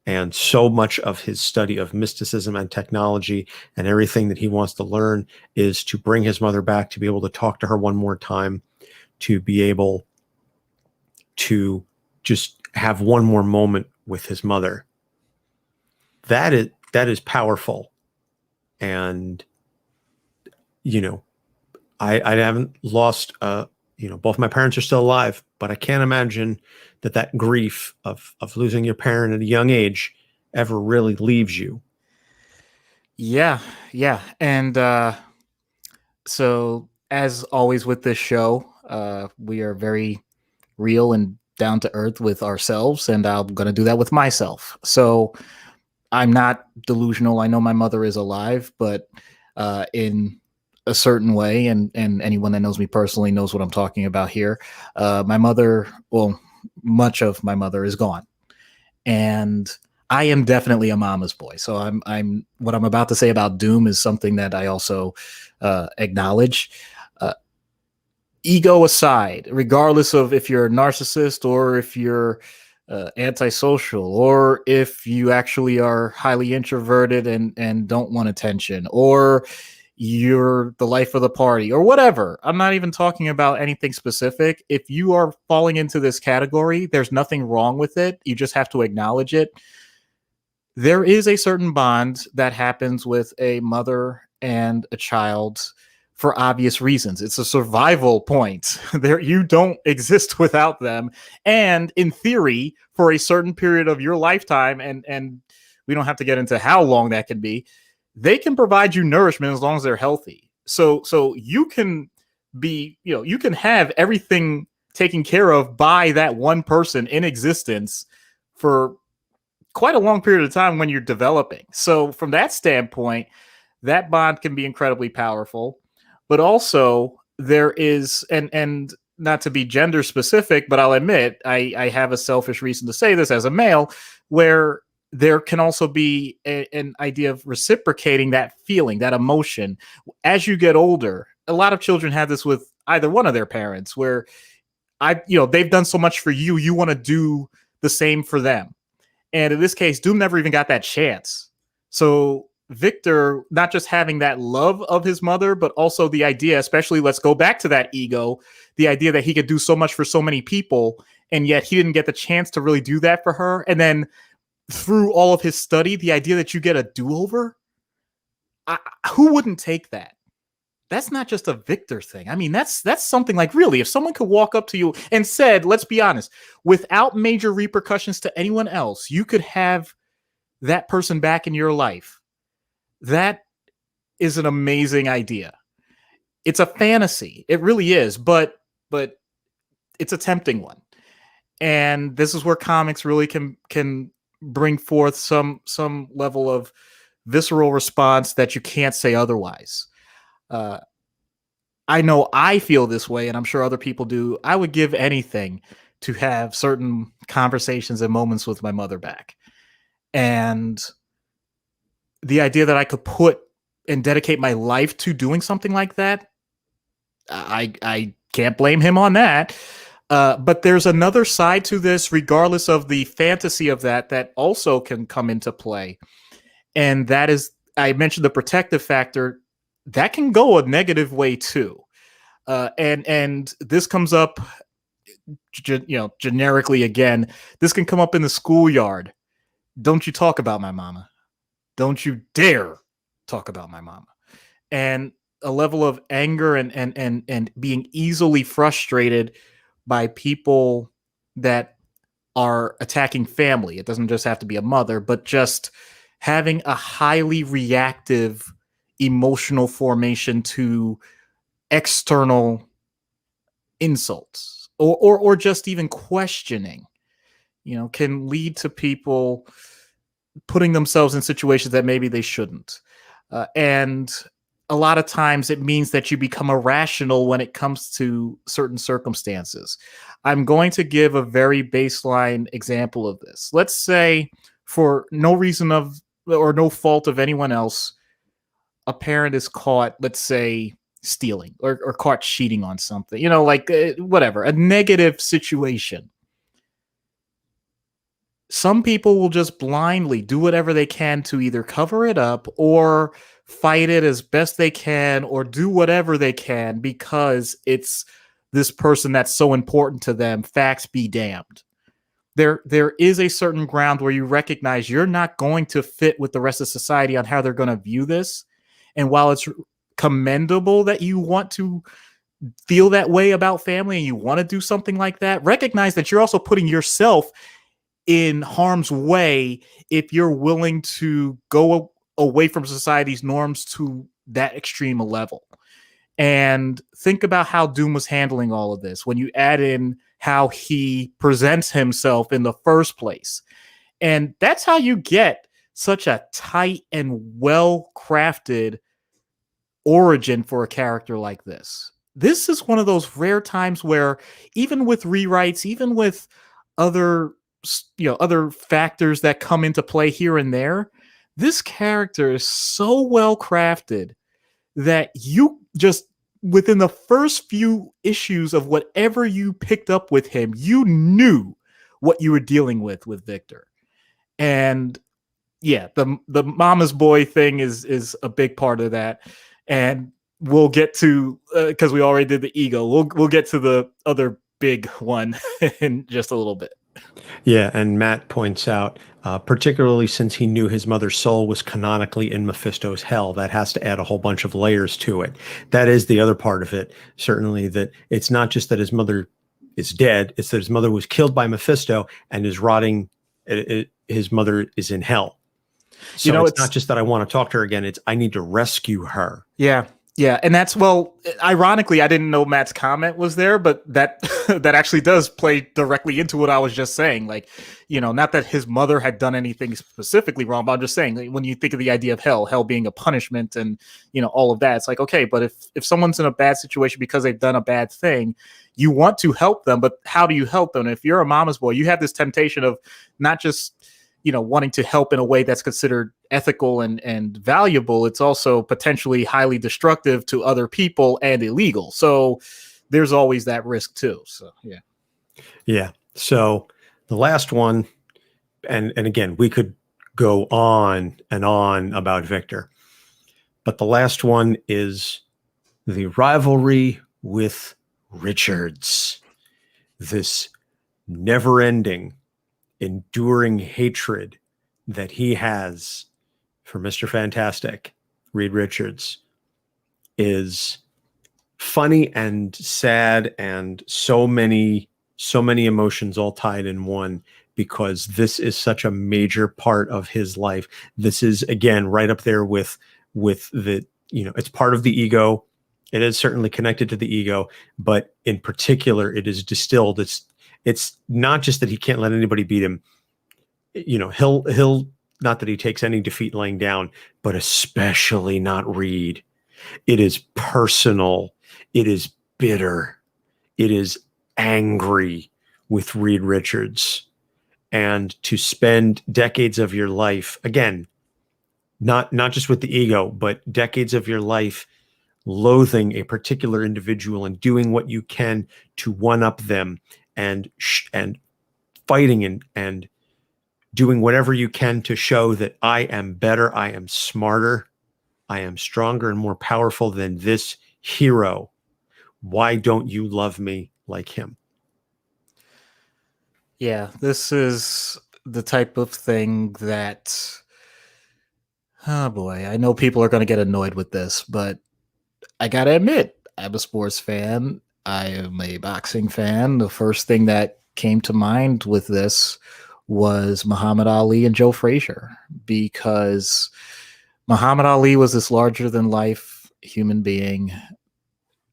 And so much of his study of mysticism and technology and everything that he wants to learn is to bring his mother back, to be able to talk to her one more time, to be able to just have one more moment with his mother. That is powerful. And, I haven't lost, both my parents are still alive, but I can't imagine that grief of losing your parent at a young age ever really leaves you. Yeah, yeah. And so as always with this show, we are very real and down to earth with ourselves, and I'm going to do that with myself. So I'm not delusional. I know my mother is alive, but in a certain way, and anyone that knows me personally knows what I'm talking about here. My mother, well, much of my mother is gone, and I am definitely a mama's boy. So I'm what I'm about to say about doom is something that I also acknowledge. Uh, Ego aside, regardless of if you're a narcissist or if you're antisocial, or if you actually are highly introverted and don't want attention, or you're the life of the party, or whatever. I'm not even talking about anything specific. If you are falling into this category, there's nothing wrong with it. You just have to acknowledge it. There is a certain bond that happens with a mother and a child for obvious reasons. It's a survival point. There, you don't exist without them. And in theory, for a certain period of your lifetime, and we don't have to get into how long that can be, they can provide you nourishment as long as they're healthy. So you can be, you can have everything taken care of by that one person in existence for quite a long period of time when you're developing. So from that standpoint, that bond can be incredibly powerful. But also there is, and not to be gender specific, but I'll admit I have a selfish reason to say this as a male, where there can also be an idea of reciprocating that feeling, that emotion. As you get older, a lot of children have this with either one of their parents, where they've done so much for you, you want to do the same for them. And in this case, Doom never even got that chance. So Victor, not just having that love of his mother, but also the idea, especially let's go back to that ego, the idea that he could do so much for so many people, and yet he didn't get the chance to really do that for her. And then through all of his study, the idea that you get a do-over, who wouldn't take that? That's not just a Victor thing. I mean, that's something like, really, if someone could walk up to you and said, let's be honest, without major repercussions to anyone else, you could have that person back in your life. That is an amazing idea. It's a fantasy. It really is, but it's a tempting one. And this is where comics really can bring forth some level of visceral response that you can't say otherwise. Uh, I know I feel this way, and I'm sure other people do. I would give anything to have certain conversations and moments with my mother back. And the idea that I could put and dedicate my life to doing something like that, I can't blame him on that. But there's another side to this, regardless of the fantasy of that also can come into play. And that is, I mentioned the protective factor, that can go a negative way too. And this comes up, generically again. This can come up in the schoolyard. Don't you talk about my mama? Don't you dare talk about my mama? And a level of anger and being easily frustrated by people that are attacking family. It doesn't just have to be a mother, but just having a highly reactive emotional formation to external insults, or just even questioning, can lead to people putting themselves in situations that maybe they shouldn't. And a lot of times it means that you become irrational when it comes to certain circumstances. I'm going to give a very baseline example of this. Let's say, for no reason of or no fault of anyone else, a parent is caught, let's say, stealing, or caught cheating on something, like whatever, a negative situation. Some people will just blindly do whatever they can to either cover it up or fight it as best they can, or do whatever they can because it's this person that's so important to them. Facts be damned. There is a certain ground where you recognize you're not going to fit with the rest of society on how they're going to view this. And while it's commendable that you want to feel that way about family and you want to do something like that, recognize that you're also putting yourself in harm's way if you're willing to go away from society's norms to that extreme a level. And think about how Doom was handling all of this when you add in how he presents himself in the first place. And that's how you get such a tight and well crafted origin for a character like this. This is one of those rare times where, even with rewrites, even with other other factors that come into play here and there, this character is so well crafted that you just, within the first few issues of whatever you picked up with him, you knew what you were dealing with Victor. And yeah, the mama's boy thing is a big part of that. And we'll get to, because we already did the ego, we'll get to the other big one in just a little bit. Yeah, and Matt points out, particularly since he knew his mother's soul was canonically in Mephisto's hell, that has to add a whole bunch of layers to it. That is the other part of it, certainly, that it's not just that his mother is dead, it's that his mother was killed by Mephisto and is rotting, his mother is in hell. So it's not just that I want to talk to her again, it's I need to rescue her. Yeah. Yeah, and that's, well, ironically, I didn't know Matt's comment was there, but that that actually does play directly into what I was just saying. Like, not that his mother had done anything specifically wrong, but I'm just saying, like, when you think of the idea of hell being a punishment and, all of that, it's like, okay, but if someone's in a bad situation because they've done a bad thing, you want to help them, but how do you help them? If you're a mama's boy, you have this temptation of not just wanting to help in a way that's considered ethical and valuable. It's also potentially highly destructive to other people and illegal. So there's always that risk too. So, yeah. Yeah. So the last one, and again, we could go on and on about Victor, but the last one is the rivalry with Richards. This never-ending, enduring hatred that he has for Mr. Fantastic, Reed Richards, is funny and sad, and so many emotions all tied in one, because this is such a major part of his life. This is, again, right up there with the, it's part of the ego. It is certainly connected to the ego, but in particular, it is distilled. It's not just that he can't let anybody beat him. He'll not that he takes any defeat laying down, but especially not Reed. It is personal. It is bitter. It is angry with Reed Richards. And to spend decades of your life, again, not just with the ego, but decades of your life loathing a particular individual and doing what you can to one-up them, and fighting and doing whatever you can to show that I am better, I am smarter, I am stronger and more powerful than this hero. Why don't you love me like him? Yeah, this is the type of thing that, oh boy, I know people are going to get annoyed with this, but I got to admit, I'm a sports fan. I am a boxing fan. The first thing that came to mind with this was Muhammad Ali and Joe Frazier, because Muhammad Ali was this larger than life human being,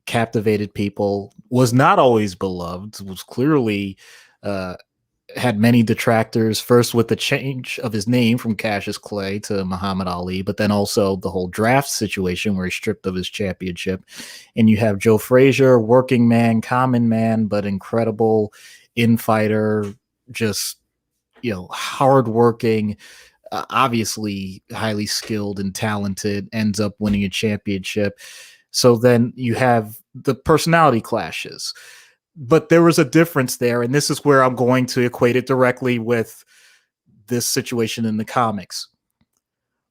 captivated people, was not always beloved, was clearly had many detractors, first with the change of his name from Cassius Clay to Muhammad Ali, but then also the whole draft situation where he's stripped of his championship. And you have Joe Frazier, working man, common man, but incredible infighter, just, hardworking, obviously highly skilled and talented, ends up winning a championship. So then you have the personality clashes. But there was a difference there, and this is where I'm going to equate it directly with this situation in the comics.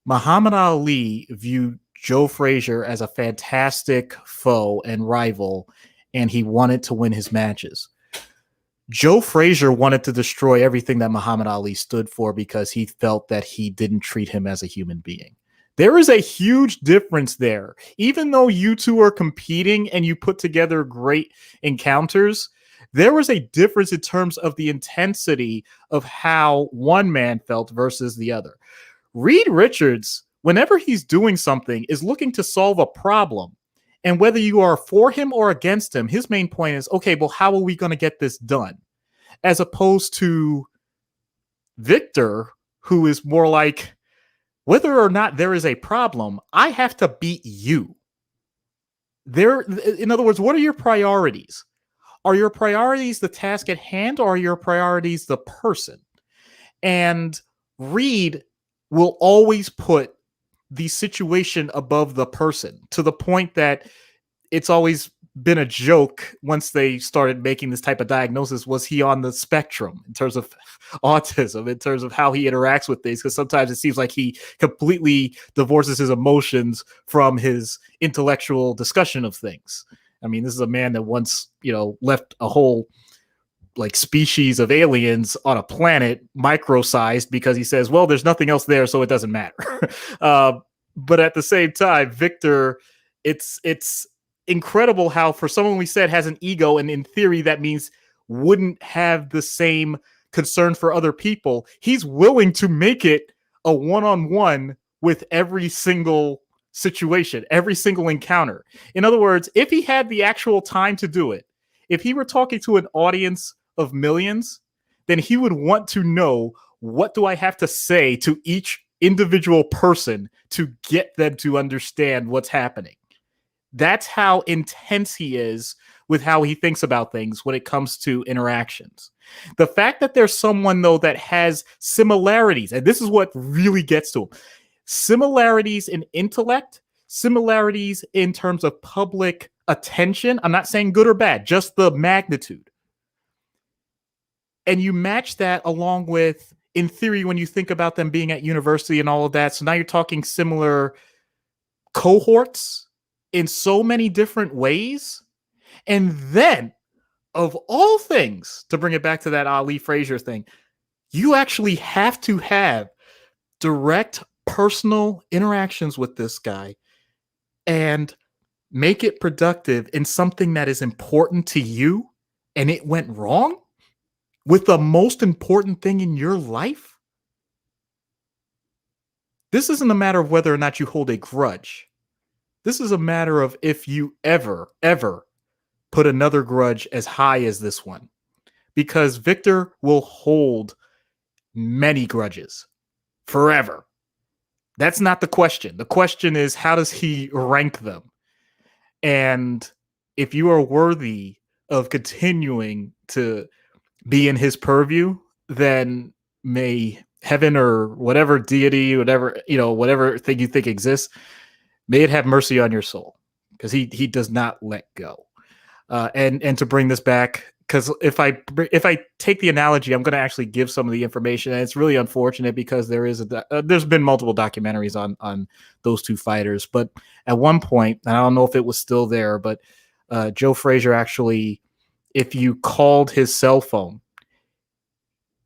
Muhammad Ali viewed Joe Frazier as a fantastic foe and rival, and he wanted to win his matches. Joe Frazier wanted to destroy everything that Muhammad Ali stood for because he felt that he didn't treat him as a human being. There is a huge difference there. Even though you two are competing and you put together great encounters, there was a difference in terms of the intensity of how one man felt versus the other. Reed Richards, whenever he's doing something, is looking to solve a problem. And whether you are for him or against him, his main point is, okay, well, how are we going to get this done? As opposed to Victor, who is more like, whether or not there is a problem, I have to beat you. In other words, what are your priorities? Are your priorities the task at hand, or are your priorities the person? And Reed will always put the situation above the person, to the point that it's always been a joke once they started making this type of diagnosis. Was he on the spectrum in terms of autism, in terms of how he interacts with things? Because sometimes it seems like he completely divorces his emotions from his intellectual discussion of things. I mean, this is a man that once, left a whole like species of aliens on a planet micro-sized because he says, well, there's nothing else there, so it doesn't matter. But at the same time, Victor, it's incredible how, for someone we said has an ego, and in theory that means wouldn't have the same concern for other people, he's willing to make it a one-on-one with every single situation, every single encounter. In other words, if he had the actual time to do it, if he were talking to an audience of millions, then he would want to know, what do I have to say to each individual person to get them to understand what's happening? That's how intense he is with how he thinks about things when it comes to interactions. The fact that there's someone, though, that has similarities, and this is what really gets to him, similarities in intellect, similarities in terms of public attention. I'm not saying good or bad, just the magnitude. And you match that along with, in theory, when you think about them being at university and all of that. So now you're talking similar cohorts in so many different ways. And then, of all things, to bring it back to that Ali Frazier thing, you actually have to have direct personal interactions with this guy and make it productive in something that is important to you, and it went wrong with the most important thing in your life. This isn't a matter of whether or not you hold a grudge. This is a matter of if you ever put another grudge as high as this one, because Victor will hold many grudges forever. That's not the question. The question is, how does he rank them? And if you are worthy of continuing to be in his purview, then may heaven or whatever deity, whatever thing you think exists, may it have mercy on your soul, because he does not let go. And to bring this back, because if I take the analogy, I'm going to actually give some of the information, and it's really unfortunate because there's been multiple documentaries on those two fighters, but at one point, and I don't know if it was still there, but Joe Frazier actually, if you called his cell phone,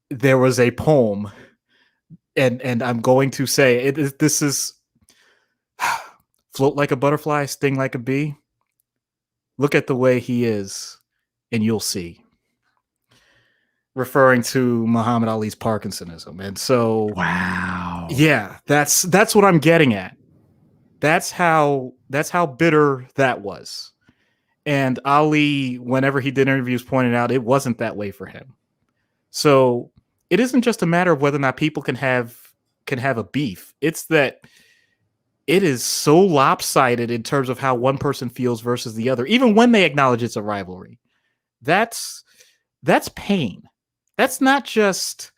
there was a poem, and I'm going to say this is float like a butterfly, sting like a bee. Look at the way he is, and you'll see. Referring to Muhammad Ali's Parkinsonism. And so, wow. Yeah, that's what I'm getting at. That's how bitter that was. And Ali, whenever he did interviews, pointed out it wasn't that way for him. So it isn't just a matter of whether or not people can have a beef. It's that it is so lopsided in terms of how one person feels versus the other, even when they acknowledge it's a rivalry. That's pain. That's not just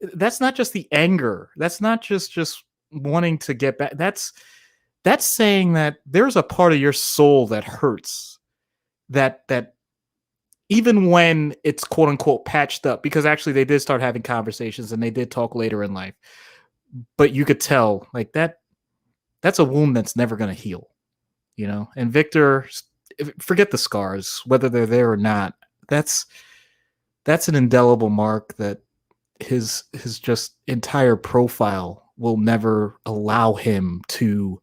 the anger. That's not just wanting to get back. That's saying that there's a part of your soul that hurts, that even when it's quote unquote patched up, because actually they did start having conversations and they did talk later in life, but you could tell like that's a wound that's never going to heal, And Victor, forget the scars, whether they're there or not. That's an indelible mark that his just entire profile will never allow him to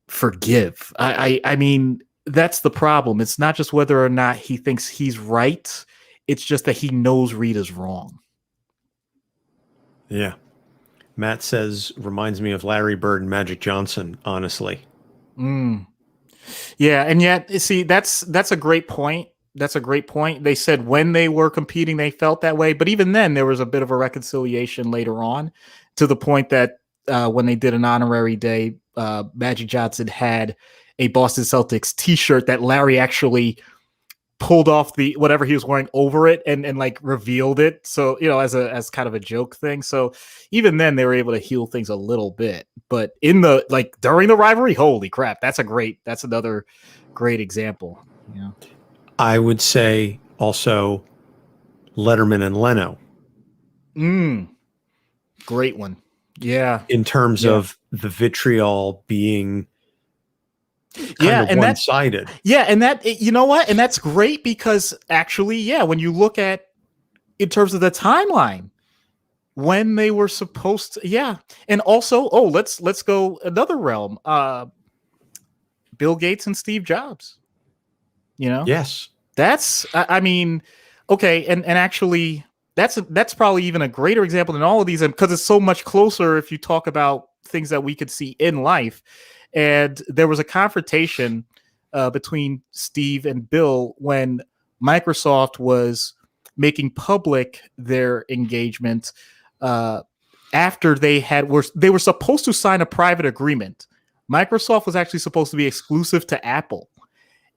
forgive. I mean, that's the problem. It's not just whether or not he thinks he's right. It's just that he knows Reed is wrong. Yeah. Matt says, reminds me of Larry Bird and Magic Johnson, honestly. Mm. Yeah, and yet, see, that's a great point. That's a great point. They said when they were competing, they felt that way, but even then, there was a bit of a reconciliation later on, to the point that when they did an honorary day, Magic Johnson had a Boston Celtics T-shirt that Larry actually pulled off the whatever he was wearing over it and like revealed it, so as kind of a joke thing. So even then they were able to heal things a little bit, but in the like during the rivalry, holy crap, that's another great example. I would say also Letterman and Leno Great one. Yeah. in terms Yeah. of the vitriol being kind Yeah, of and one-sided. you know what, and that's great because actually, yeah, when you look at in terms of the timeline when they were supposed to, yeah. And also, let's go another realm. Bill Gates and Steve Jobs. Yes. That's I mean, okay, and actually that's probably even a greater example than all of these, and because it's so much closer if you talk about things that we could see in life. And there was a confrontation between Steve and Bill when Microsoft was making public their engagement after they were supposed to sign a private agreement. Microsoft was actually supposed to be exclusive to Apple.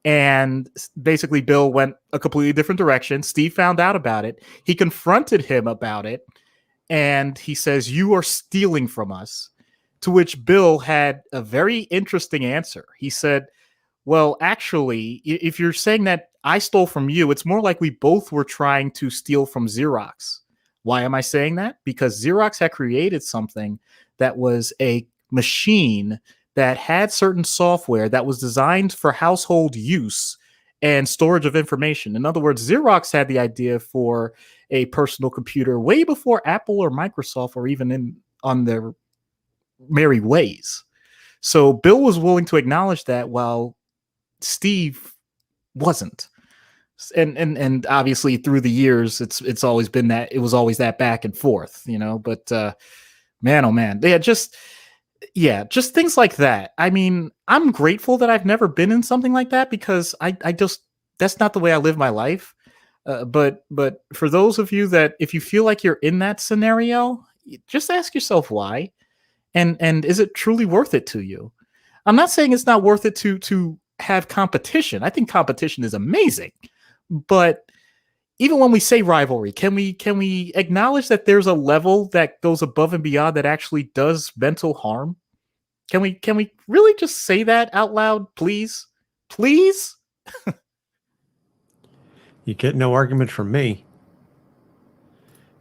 And basically, Bill went a completely different direction. Steve found out about it. He confronted him about it. And he says, "You are stealing from us." To which Bill had a very interesting answer. He said, "Well, actually, if you're saying that I stole from you, it's more like we both were trying to steal from Xerox." Why am I saying that? Because Xerox had created something that was a machine that had certain software that was designed for household use and storage of information. In other words, Xerox had the idea for a personal computer way before Apple or Microsoft were even on their merry ways. So Bill was willing to acknowledge that while Steve wasn't. And obviously through the years it's always been that it was always that back and forth, but man, oh man, just things like that. I mean, I'm grateful that I've never been in something like that because I just that's not the way I live my life. But for those of you that if you feel like you're in that scenario, just ask yourself why, and is it truly worth it to you? I'm not saying it's not worth it to have competition. I think competition is amazing, but even when we say rivalry, can we acknowledge that there's a level that goes above and beyond that actually does mental harm? Can we really just say that out loud, please? Please? You get no argument from me.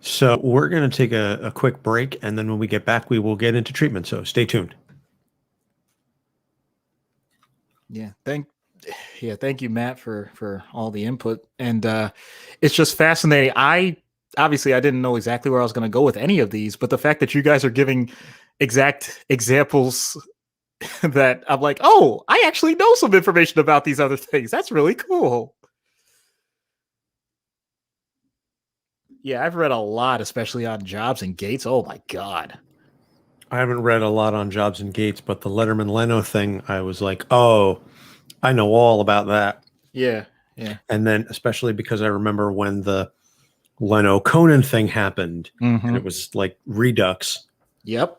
So we're going to take a quick break, and then when we get back, we will get into treatment. So stay tuned. Yeah, thank you, Matt, for all the input. And it's just fascinating. I didn't know exactly where I was going to go with any of these, but the fact that you guys are giving exact examples that I'm like, oh, I actually know some information about these other things. That's really cool. Yeah, I've read a lot, especially on Jobs and Gates. Oh my God. I haven't read a lot on Jobs and Gates, but the Letterman Leno thing, I was like, oh, I know all about that. Yeah. Yeah. And then especially because I remember when the Leno Conan thing happened, and it was like Redux. Yep.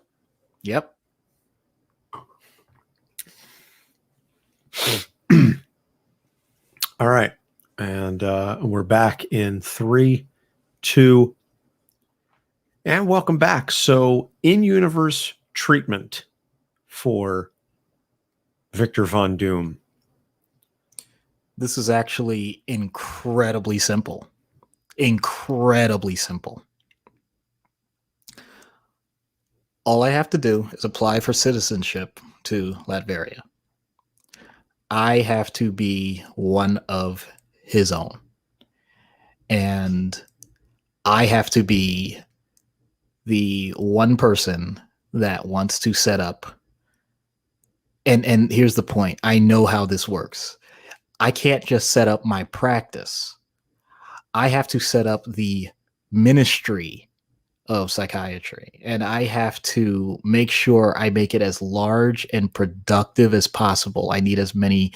All right. And we're back in 3, 2, and welcome back. So in-universe treatment for Victor Von Doom. This is actually incredibly simple. Incredibly simple. All I have to do is apply for citizenship to Latveria. I have to be one of his own. And I have to be the one person that wants to set up. And here's the point. I know how this works. I can't just set up my practice. I have to set up the ministry of psychiatry, and I have to make sure I make it as large and productive as possible. I need as many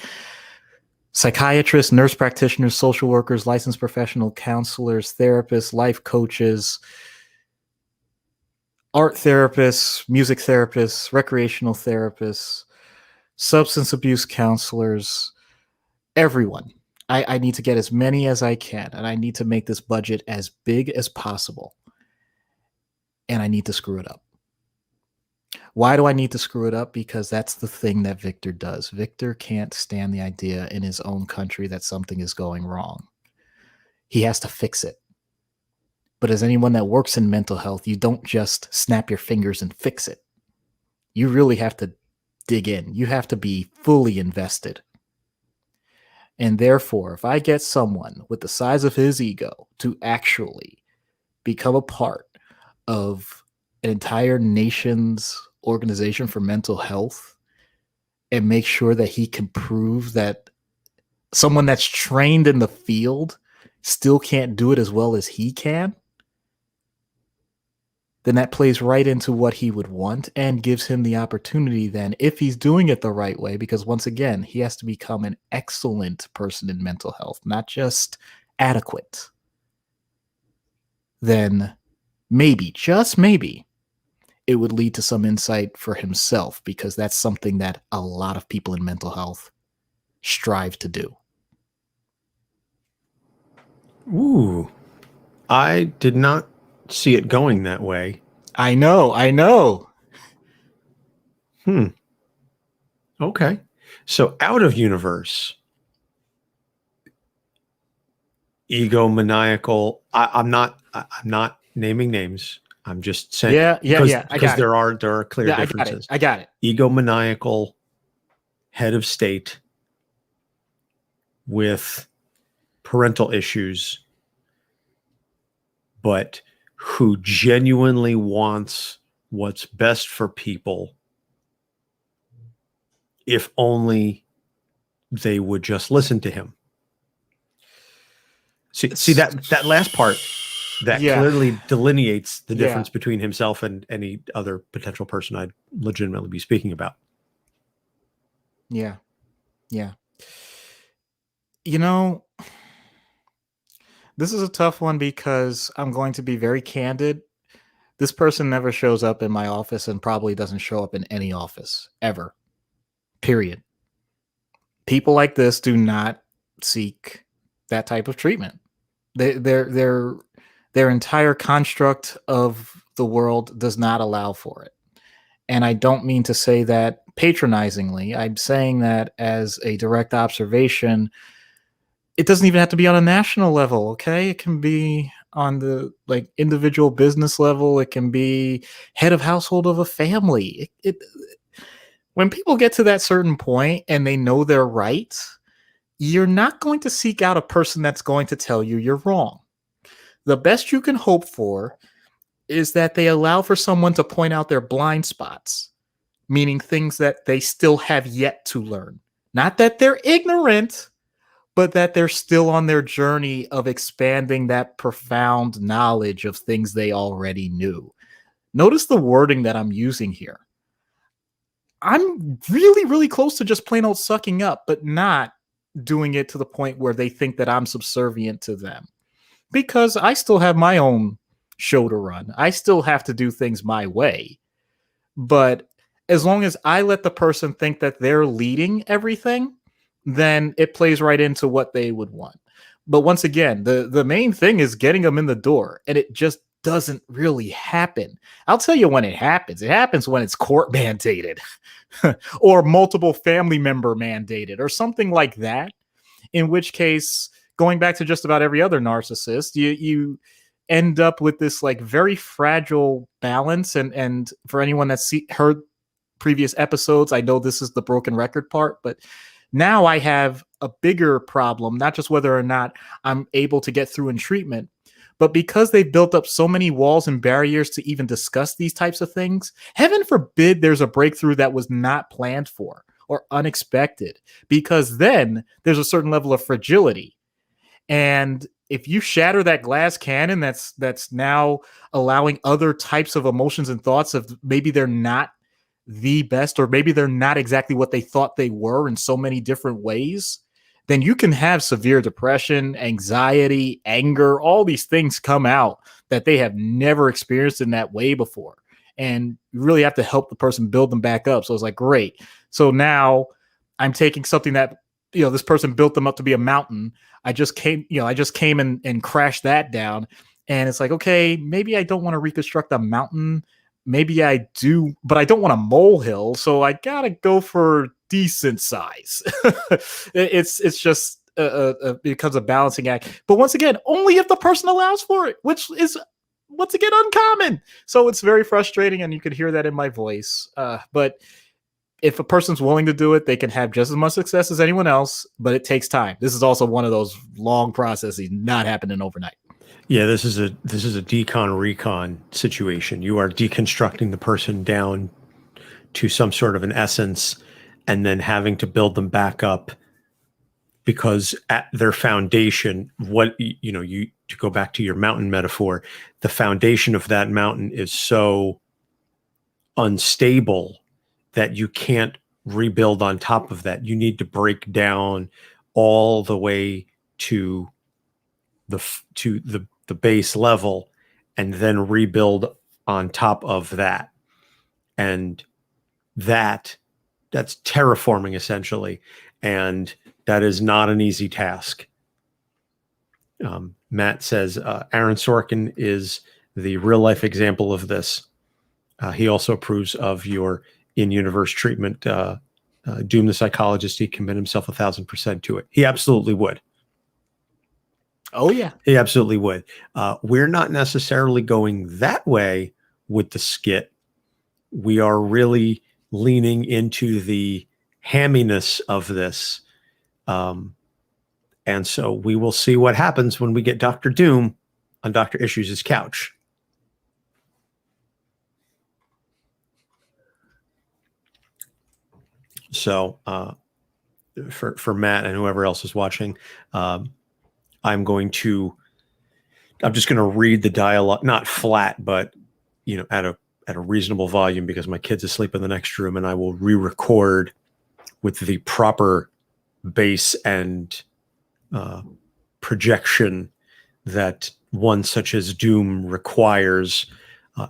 psychiatrists, nurse practitioners, social workers, licensed professional counselors, therapists, life coaches, art therapists, music therapists, recreational therapists, substance abuse counselors, everyone. I need to get as many as I can, and I need to make this budget as big as possible. And I need to screw it up. Why do I need to screw it up? Because that's the thing that Victor does. Victor can't stand the idea in his own country that something is going wrong. He has to fix it. But as anyone that works in mental health, you don't just snap your fingers and fix it. You really have to dig in. You have to be fully invested. And therefore, if I get someone with the size of his ego to actually become a part of an entire nation's organization for mental health and make sure that he can prove that someone that's trained in the field still can't do it as well as he can, then that plays right into what he would want and gives him the opportunity then, if he's doing it the right way, because once again, he has to become an excellent person in mental health, not just adequate, then maybe, just maybe, it would lead to some insight for himself, because that's something that a lot of people in mental health strive to do. Ooh, I did not see it going that way. I know. Okay. So out of universe, egomaniacal. I'm not naming names. I'm just saying because there are clear differences. I got it. Egomaniacal head of state with parental issues, but who genuinely wants what's best for people, if only they would just listen to him. See that last part that clearly delineates the difference between himself and any other potential person I'd legitimately be speaking about. Yeah. You know, this is a tough one because I'm going to be very candid. This person never shows up in my office and probably doesn't show up in any office ever. Period. People like this do not seek that type of treatment. Their entire construct of the world does not allow for it. And I don't mean to say that patronizingly. I'm saying that as a direct observation. It doesn't even have to be on a national level, okay? It can be on the individual business level. It can be head of household of a family. When people get to that certain point and they know they're right, you're not going to seek out a person that's going to tell you you're wrong. The best you can hope for is that they allow for someone to point out their blind spots, meaning things that they still have yet to learn. Not that they're ignorant, but that they're still on their journey of expanding that profound knowledge of things they already knew. Notice the wording that I'm using here. I'm really, really close to just plain old sucking up, but not doing it to the point where they think that I'm subservient to them. Because I still have my own show to run. I still have to do things my way. But as long as I let the person think that they're leading everything, then it plays right into what they would want. But once again, the main thing is getting them in the door, and it just doesn't really happen. I'll tell you when it happens. It happens when it's court mandated or multiple family member mandated or something like that, in which case, going back to just about every other narcissist, you end up with this very fragile balance. And for anyone that's heard previous episodes, I know this is the broken record part, but now I have a bigger problem, not just whether or not I'm able to get through in treatment, but because they've built up so many walls and barriers to even discuss these types of things. Heaven forbid there's a breakthrough that was not planned for or unexpected, because then there's a certain level of fragility. And if you shatter that glass cannon, that's now allowing other types of emotions and thoughts of maybe they're not the best, or maybe they're not exactly what they thought they were in so many different ways, then you can have severe depression, anxiety, anger, all these things come out that they have never experienced in that way before. And you really have to help the person build them back up. So it's like, great. So now I'm taking something that, this person built them up to be a mountain. I just came and crashed that down. And it's like, okay, maybe I don't want to reconstruct a mountain. Maybe I do, but I don't want a molehill. So I gotta go for decent size. It's just it becomes a balancing act. But once again, only if the person allows for it, which is once again uncommon. So it's very frustrating, and you can hear that in my voice. But if a person's willing to do it, they can have just as much success as anyone else, but it takes time. This is also one of those long processes, not happening overnight. Yeah, this is a decon recon situation. You are deconstructing the person down to some sort of an essence, and then having to build them back up, because at their foundation, to go back to your mountain metaphor, the foundation of that mountain is so unstable that you can't rebuild on top of that. You need to break down all the way to the base level, and then rebuild on top of that. And that's terraforming essentially. And that is not an easy task. Matt says, Aaron Sorkin is the real life example of this. He also approves of your in-universe treatment. Doom the psychologist, he commit himself 1,000% to it. He absolutely would. Oh, yeah. He absolutely would. We're not necessarily going that way with the skit. We are really leaning into the hamminess of this. And so we will see what happens when we get Dr. Doom on Dr. Issues' couch. So for Matt and whoever else is watching, I'm just going to read the dialogue, not flat, but at a reasonable volume, because my kid's asleep in the next room, and I will re-record with the proper bass and projection that one such as Doom requires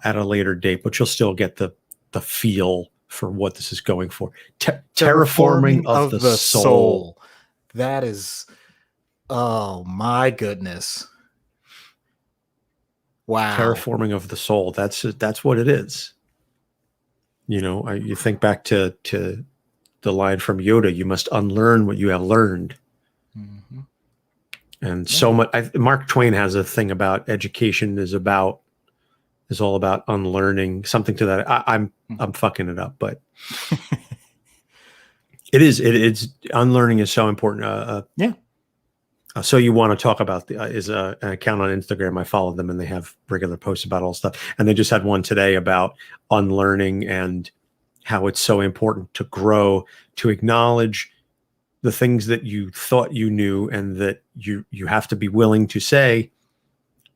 at a later date, but you'll still get the feel for what this is going for. Terraforming of the soul. That is, oh my goodness. Wow. Terraforming of the soul. That's what it is. You think back to the line from Yoda, you must unlearn what you have learned. Mm-hmm. And so much. Mark Twain has a thing about education is all about unlearning, something to that. I'm fucking it up, but it's unlearning is so important. Yeah. So you want to talk about is an account on Instagram. I follow them, and they have regular posts about all stuff. And they just had one today about unlearning and how it's so important to grow, to acknowledge the things that you thought you knew, and that you have to be willing to say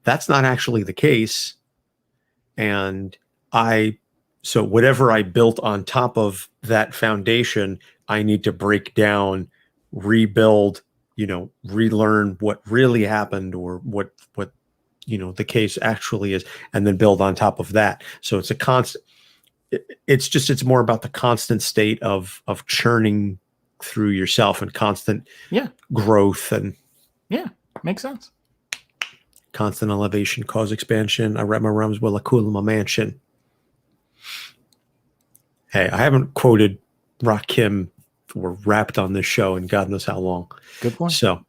that's not actually the case. And so whatever I built on top of that foundation, I need to break down, rebuild, relearn what really happened, or what the case actually is, and then build on top of that. So it's a constant. It's more about the constant state of churning through yourself, and constant growth, and makes sense. Constant elevation, cause expansion. I wrap my rums while I cool in my mansion. Hey, I haven't quoted Rakim or rapped on this show in God knows how long. Good point. So,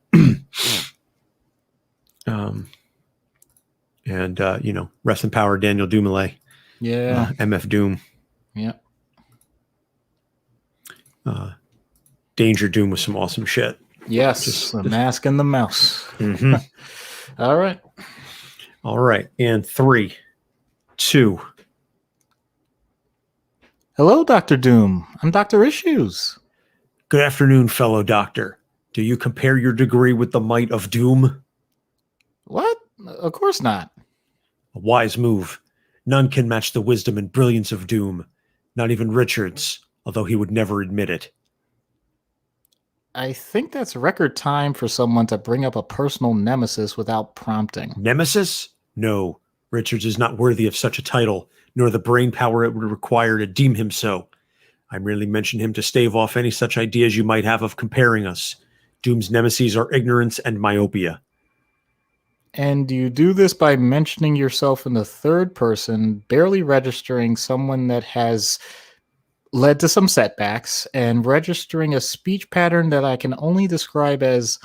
rest in power, Daniel Dumoulin. Yeah. MF Doom. Yeah. Danger Doom was some awesome shit. Yes. The Mask and the Mouse. Mm-hmm. All right. And 3, 2. Hello, Dr. Doom. I'm Dr. Issues. Good afternoon, fellow doctor. Do you compare your degree with the might of Doom? What? Of course not. A wise move. None can match the wisdom and brilliance of Doom. Not even Richards, although he would never admit it. I think that's record time for someone to bring up a personal nemesis without prompting. Nemesis? No. Richards is not worthy of such a title, nor the brain power it would require to deem him so. I merely mention him to stave off any such ideas you might have of comparing us. Doom's nemeses are ignorance and myopia. And you do this by mentioning yourself in the third person, barely registering someone that has led to some setbacks and registering a speech pattern that I can only describe as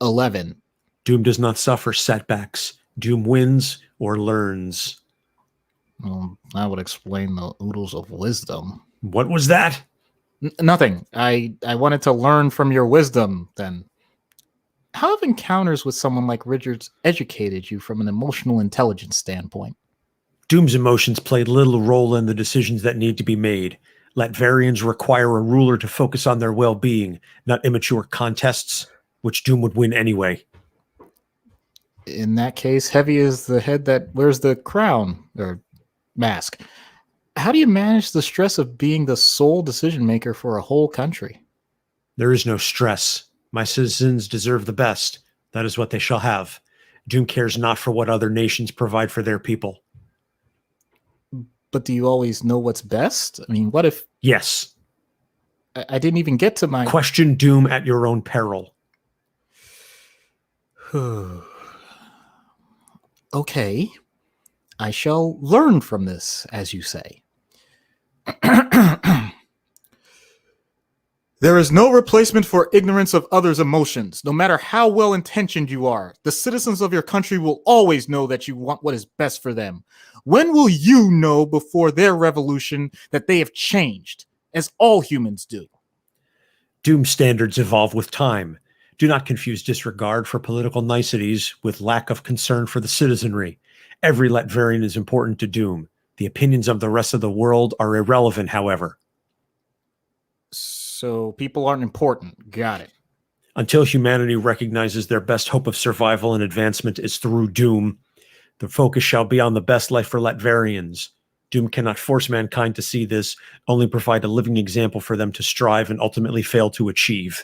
11. Doom does not suffer setbacks. Doom wins or learns. Well, that would explain the oodles of wisdom. What was that? Nothing. I wanted to learn from your wisdom then. How have encounters with someone like Richards educated you from an emotional intelligence standpoint? Doom's emotions played little role in the decisions that need to be made. Latverians require a ruler to focus on their well-being, not immature contests, which Doom would win anyway. In that case, heavy is the head that wears the crown or mask. How do you manage the stress of being the sole decision maker for a whole country? There is no stress. My citizens deserve the best. That is what they shall have. Doom cares not for what other nations provide for their people. But do you always know what's best? I mean, what if Yes. I didn't even get to my Question Doom at your own peril. Okay, I shall learn from this, as you say. There is no replacement for ignorance of others' emotions. No matter how well-intentioned you are, the citizens of your country will always know that you want what is best for them. When will you know before their revolution that they have changed, as all humans do? Doom standards evolve with time. Do not confuse disregard for political niceties with lack of concern for the citizenry. Every Latverian is important to Doom. The opinions of the rest of the world are irrelevant, however. So people aren't important. Got it. Until humanity recognizes their best hope of survival and advancement is through Doom, the focus shall be on the best life for Latverians. Doom cannot force mankind to see this, only provide a living example for them to strive and ultimately fail to achieve.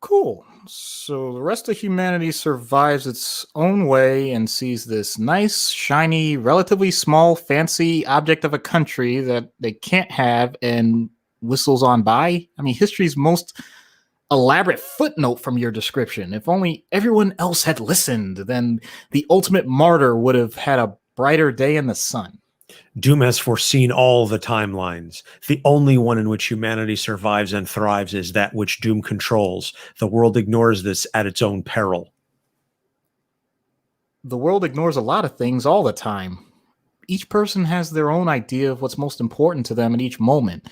Cool. So the rest of humanity survives its own way and sees this nice, shiny, relatively small, fancy object of a country that they can't have and whistles on by. I mean, history's most elaborate footnote from your description. If only everyone else had listened, then the ultimate martyr would have had a brighter day in the sun. Doom has foreseen all the timelines. The only one in which humanity survives and thrives is that which Doom controls. The world ignores this at its own peril. The world ignores a lot of things all the time. Each person has their own idea of what's most important to them in each moment.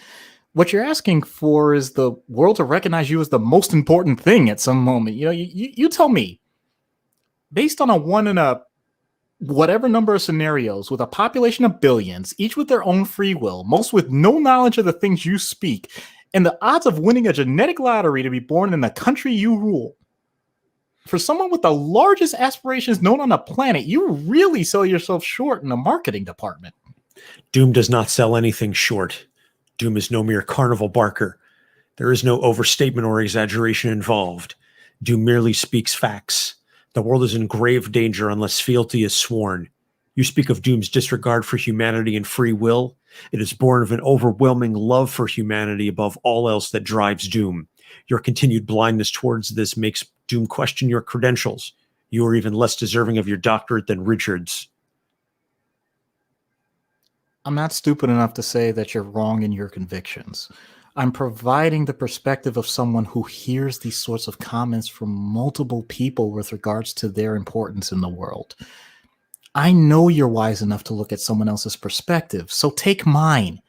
What you're asking for is the world to recognize you as the most important thing at some moment. You know, you tell me, based on a 1 in a whatever number of scenarios with a population of billions, each with their own free will, most with no knowledge of the things you speak, and the odds of winning a genetic lottery to be born in the country you rule. For someone with the largest aspirations known on the planet, you really sell yourself short in the marketing department. Doom does not sell anything short. Doom is no mere carnival barker. There is no overstatement or exaggeration involved. Doom merely speaks facts. The world is in grave danger unless fealty is sworn. You speak of Doom's disregard for humanity and free will. It is born of an overwhelming love for humanity above all else that drives Doom. Your continued blindness towards this makes Doom question your credentials. You are even less deserving of your doctorate than Richards. I'm not stupid enough to say that you're wrong in your convictions. I'm providing the perspective of someone who hears these sorts of comments from multiple people with regards to their importance in the world. I know you're wise enough to look at someone else's perspective, so take mine.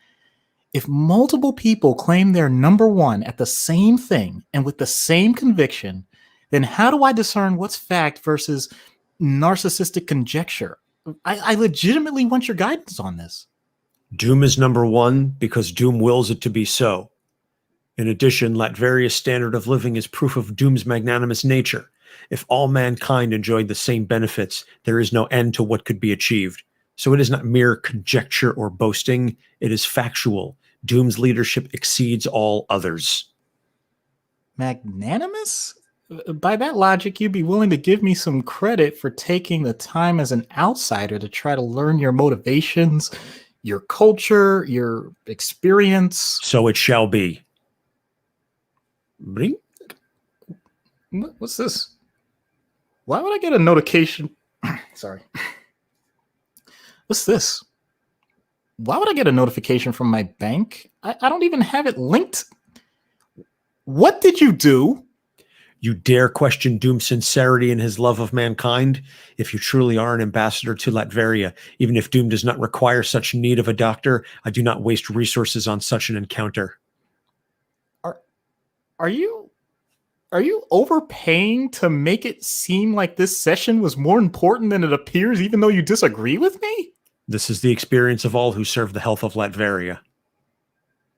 If multiple people claim they're number one at the same thing and with the same conviction, then how do I discern what's fact versus narcissistic conjecture? I legitimately want your guidance on this. Doom is number one because Doom wills it to be so. In addition, Latveria's standard of living is proof of Doom's magnanimous nature. If all mankind enjoyed the same benefits, there is no end to what could be achieved. So it is not mere conjecture or boasting, it is factual. Doom's leadership exceeds all others. Magnanimous? By that logic, you'd be willing to give me some credit for taking the time as an outsider to try to learn your motivations, your culture, your experience. So it shall be. Blink. What's this? Why would I get a notification? Sorry. What's this? Why would I get a notification from my bank? I don't even have it linked. What did you do? You dare question Doom's sincerity and his love of mankind? If you truly are an ambassador to Latveria, even if Doom does not require such need of a doctor, I do not waste resources on such an encounter. Are you overpaying to make it seem like this session was more important than it appears, even though you disagree with me? This is the experience of all who serve the health of Latveria.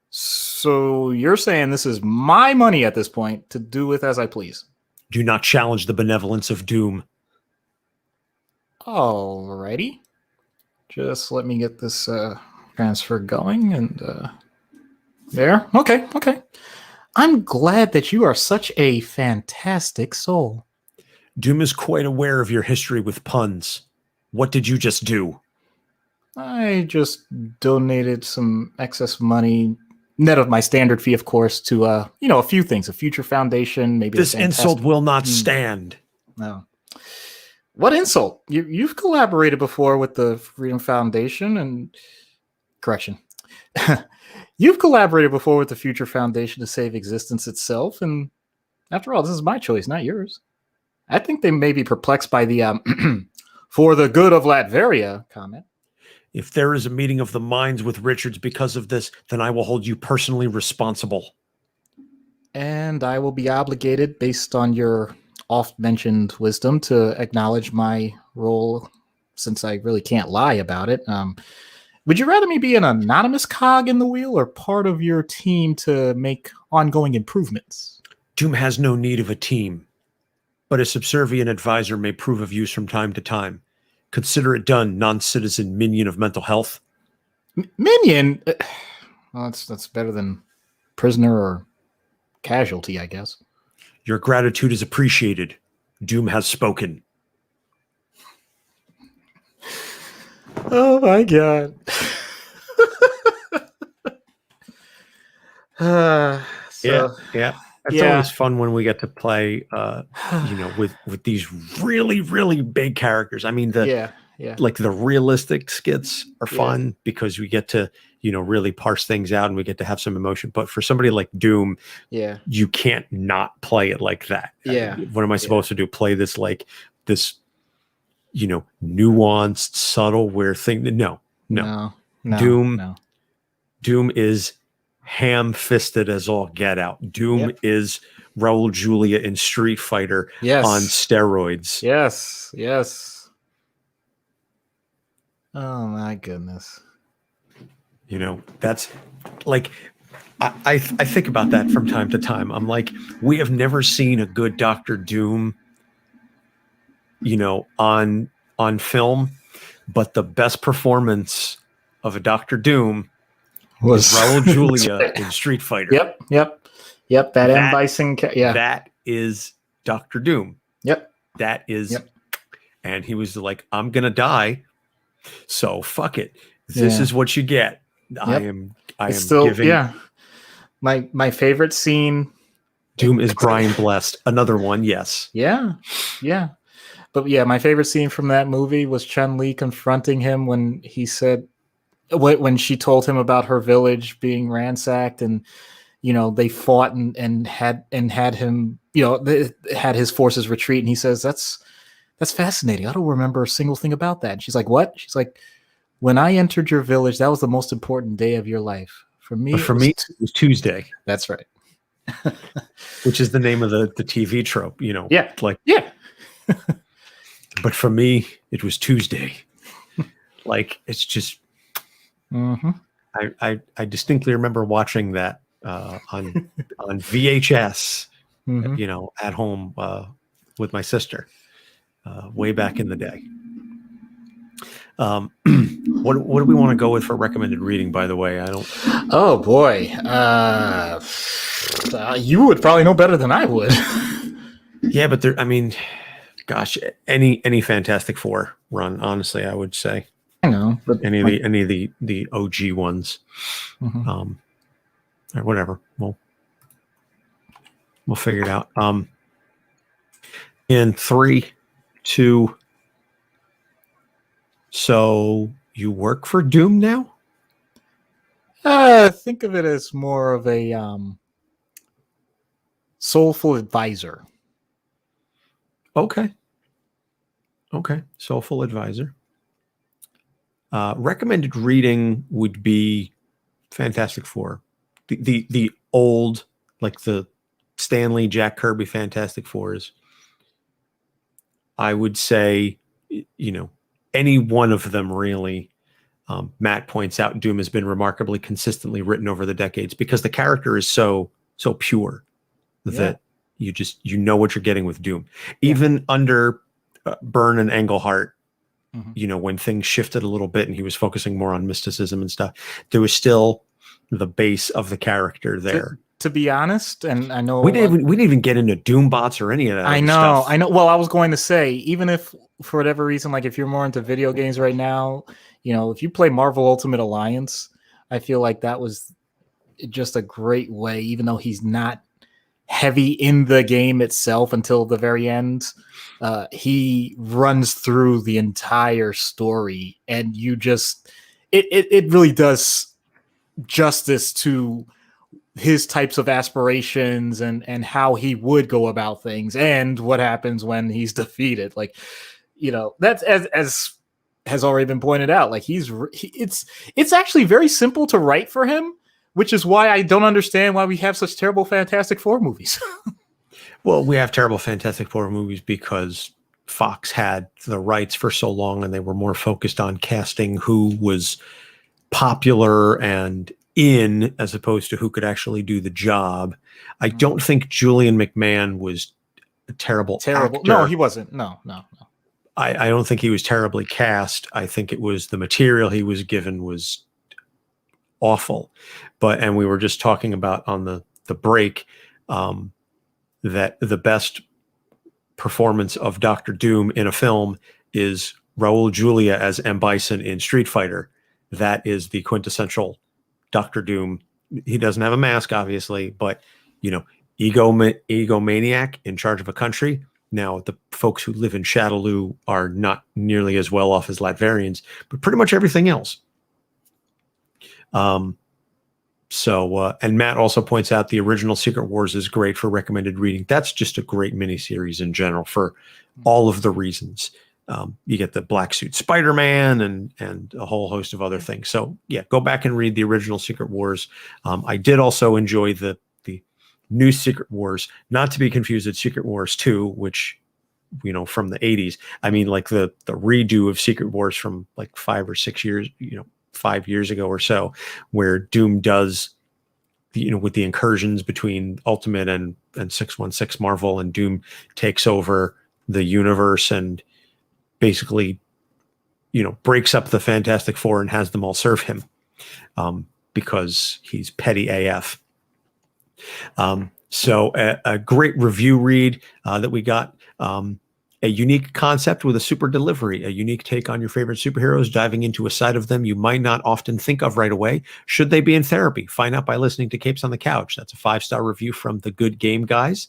So you're saying this is my money at this point to do with as I please? Do not challenge the benevolence of Doom. Alrighty. Just let me get this transfer going and there. Okay. I'm glad that you are such a fantastic soul. Doom is quite aware of your history with puns. What did you just do? I just donated some excess money, net of my standard fee, of course, to a few things, a future foundation, maybe. This insult will not stand. No. What insult? You've collaborated before with the Freedom Foundation and correction. You've collaborated before with the Future Foundation to save existence itself, and after all, this is my choice, not yours. I think they may be perplexed by the for the good of Latveria comment. If there is a meeting of the minds with Richards because of this, then I will hold you personally responsible. And I will be obligated, based on your oft-mentioned wisdom, to acknowledge my role, since I really can't lie about it. Would you rather me be an anonymous cog in the wheel or part of your team to make ongoing improvements? Doom has no need of a team, but a subservient advisor may prove of use from time to time. Consider it done, non-citizen minion of mental health. Minion? Well, that's better than prisoner or casualty, I guess. Your gratitude is appreciated. Doom has spoken. Oh my god. Yeah. It's always fun when we get to play, with these really, really big characters. I mean, like the realistic skits are fun because we get to, really parse things out and we get to have some emotion. But for somebody like Doom, you can't not play it like that. Yeah. What am I supposed to do? Play this like this, nuanced, subtle, weird thing? No. Doom is ham-fisted as all get out. Doom is Raul Julia in Street Fighter on steroids. Yes. Oh my goodness. That's like I think about that from time to time. I'm like, we have never seen a good Doctor Doom, on film, but the best performance of a Doctor Doom was Raul Julia in Street Fighter. Yep. That M. Bison. That is Doctor Doom. Yep. That is, and he was like, I'm gonna die, so fuck it. This is what you get. I am still giving. My favorite scene. Doom is Brian Blessed. Another one, yes. Yeah. But my favorite scene from that movie was Chun-Li confronting him when he said, when she told him about her village being ransacked, and they fought and had him, they had his forces retreat, and he says, that's fascinating. I don't remember a single thing about that. And she's like, what? She's like, when I entered your village, that was the most important day of your life. For me, it was Tuesday. That's right. Which is the name of the TV trope, But for me, it was Tuesday. Like, it's just, I distinctly remember watching that on VHS, Mm-hmm. at home with my sister way back in the day. What do we want to go with for recommended reading? By the way, I don't. Oh boy, you would probably know better than I would. Yeah, but there. I mean, gosh, any Fantastic Four run. Honestly, I would say I know, but any of the OG ones. mm-hmm. Or whatever. We'll figure it out. In 3, 2. So you work for Doom now? Think of it as more of a soulful advisor. Okay. Soulful advisor. Recommended reading would be Fantastic Four, the old, like the Stanley, Jack Kirby Fantastic Fours. I would say, any one of them really. Matt points out Doom has been remarkably consistently written over the decades because the character is so pure that you know what you're getting with Doom. Even under Byrne and Englehart, when things shifted a little bit and he was focusing more on mysticism and stuff, there was still the base of the character there. To be honest, and I know we didn't even get into Doom bots or any of that. I know. Well, I was going to say, even if for whatever reason, like if you're more into video games right now, if you play Marvel Ultimate Alliance, I feel like that was just a great way, even though he's not heavy in the game itself until the very end. He runs through the entire story, and it really does justice to his types of aspirations and how he would go about things and what happens when he's defeated. Like, that's as has already been pointed out. Like it's actually very simple to write for him, which is why I don't understand why we have such terrible Fantastic Four movies. Well, we have terrible Fantastic Four movies because Fox had the rights for so long and they were more focused on casting who was popular and in as opposed to who could actually do the job. I don't think Julian McMahon was a terrible actor. No, he wasn't. No. I don't think he was terribly cast. I think it was the material he was given was awful. And we were just talking about on the break that the best performance of Dr. Doom in a film is Raul Julia as M. Bison in Street Fighter. That is the quintessential Dr. Doom. He doesn't have a mask, obviously, but egomaniac in charge of a country. Now, the folks who live in Shadaloo are not nearly as well off as Latverians, but pretty much everything else. And Matt also points out the original Secret Wars is great for recommended reading. That's just a great miniseries in general for all of the reasons. You get the black suit Spider-Man and a whole host of other things. So yeah, go back and read the original Secret Wars. I did also enjoy the new Secret Wars, not to be confused with Secret Wars 2, which, from the 80s. I mean, like the redo of Secret Wars from like 5 or 6 years, 5 years ago or so, where Doom does, with the incursions between Ultimate and 616 Marvel, and Doom takes over the universe and basically, breaks up the Fantastic Four and has them all serve him because he's petty AF. So a great review read that we got. A unique concept with a super delivery, a unique take on your favorite superheroes, diving into a side of them you might not often think of right away. Should they be in therapy? Find out by listening to Capes on the Couch. That's a 5-star review from the Good Game Guys.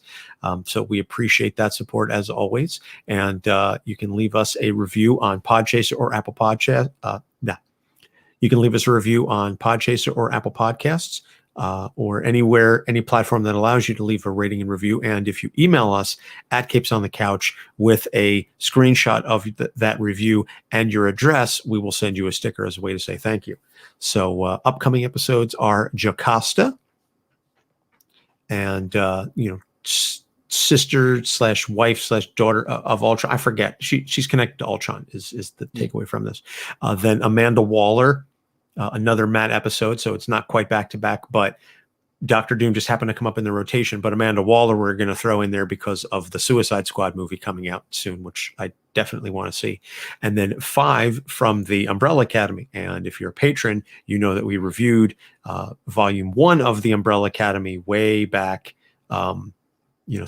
So we appreciate that support as always. And you can leave us a review on Podchaser or Apple Podcast. You can leave us a review on Podchaser or Apple Podcasts. Or anywhere, any platform that allows you to leave a rating and review. And if you email us at Capes on the Couch with a screenshot of that review and your address, we will send you a sticker as a way to say thank you. So upcoming episodes are Jocasta and, sister/wife/daughter of Ultron. I forget. She's connected to Ultron is the takeaway from this. Then Amanda Waller. Another Matt episode, so it's not quite back to back, but Dr. Doom just happened to come up in the rotation, but Amanda Waller we're going to throw in there because of the Suicide Squad movie coming out soon, which I definitely want to see. And then 5 from the Umbrella Academy. And if you're a patron, you know that we reviewed volume 1 of the Umbrella Academy way back,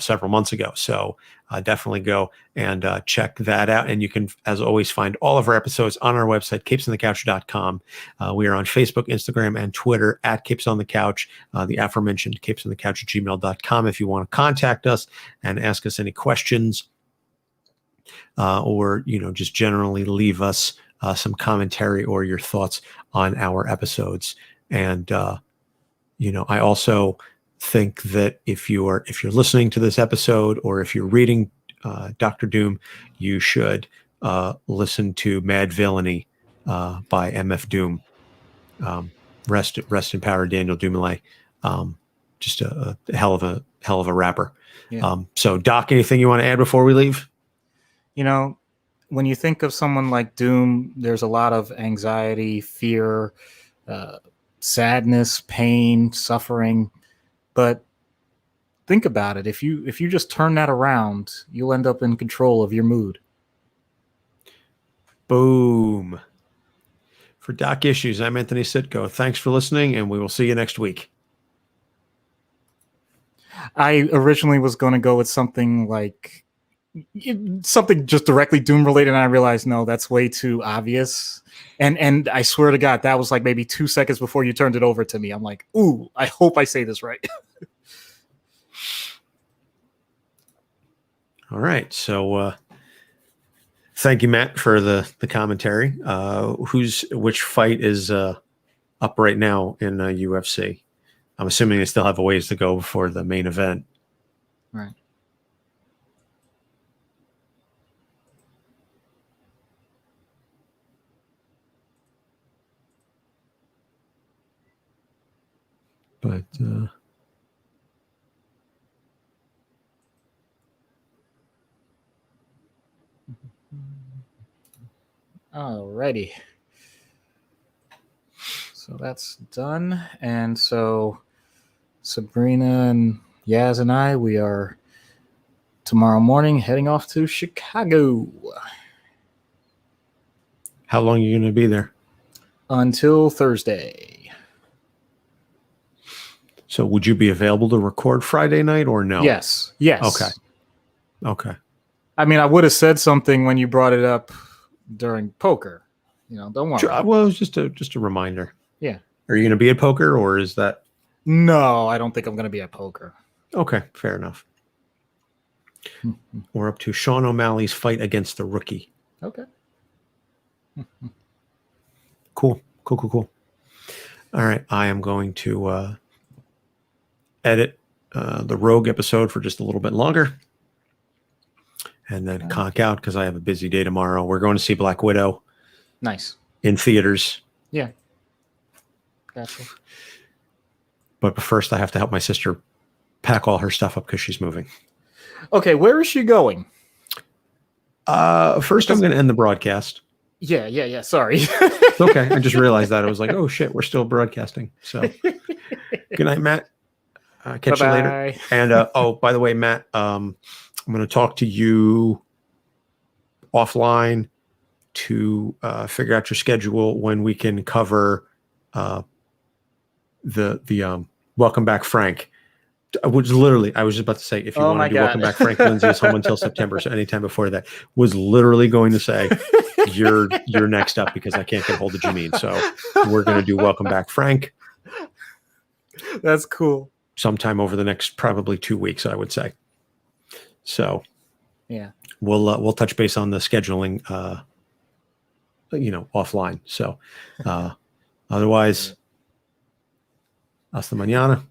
several months ago. So definitely go and check that out. And you can, as always, find all of our episodes on our website, capesonthecouch.com. We are on Facebook, Instagram, and Twitter at Capes on the Couch, the aforementioned capesonthecouch@gmail.com if you want to contact us and ask us any questions or, just generally leave us some commentary or your thoughts on our episodes. And, I also think that if you're listening to this episode or if you're reading Dr. Doom, you should listen to Mad Villainy by MF Doom. Rest in power, Daniel Dumoulin. Just a hell of a rapper. Yeah. So Doc, anything you want to add before we leave? When you think of someone like Doom, there's a lot of anxiety, fear, sadness, pain, suffering. But think about it. If you just turn that around, you'll end up in control of your mood. Boom. For Doc Issues, I'm Anthony Sitko. Thanks for listening, and we will see you next week. I originally was going to go with something just directly Doom related, and I realized, no, that's way too obvious. And I swear to God, that was like maybe 2 seconds before you turned it over to me. I'm like, ooh, I hope I say this right. All right. So thank you, Matt, for the commentary. Which fight is up right now in UFC? I'm assuming they still have a ways to go before the main event. Right. But alrighty. So that's done. And so Sabrina and Yaz and I, we are tomorrow morning heading off to Chicago. How long are you going to be there? Until Thursday. So would you be available to record Friday night or no? Yes. Okay. I mean, I would have said something when you brought it up during poker. Don't worry. Sure. Well, it was just a reminder. Yeah. Are you going to be at poker, or is that? No, I don't think I'm going to be at poker. Okay, fair enough. We're up to Sean O'Malley's fight against the Rookie. Okay. Cool. All right, I am going to edit the Rogue episode for just a little bit longer, and then conk out because I have a busy day tomorrow. We're going to see Black Widow. Nice. In theaters. Yeah. Gotcha. But first, I have to help my sister pack all her stuff up because she's moving. Okay, where is she going? First, I'm going to end the broadcast. Yeah. Sorry. Okay, I just realized that. I was like, oh, shit, we're still broadcasting. So, good night, Matt. Catch you later. And, by the way, Matt, I'm going to talk to you offline to figure out your schedule when we can cover the Welcome Back Frank, which literally I was just about to say, if you want to do Welcome Back Frank, Lindsay is home until September, so anytime before that, was literally going to say you're next up because I can't get hold of Janine, so we're going to do Welcome Back Frank. That's cool. Sometime over the next probably 2 weeks, I would say. So yeah, we'll touch base on the scheduling offline. So otherwise, hasta mañana.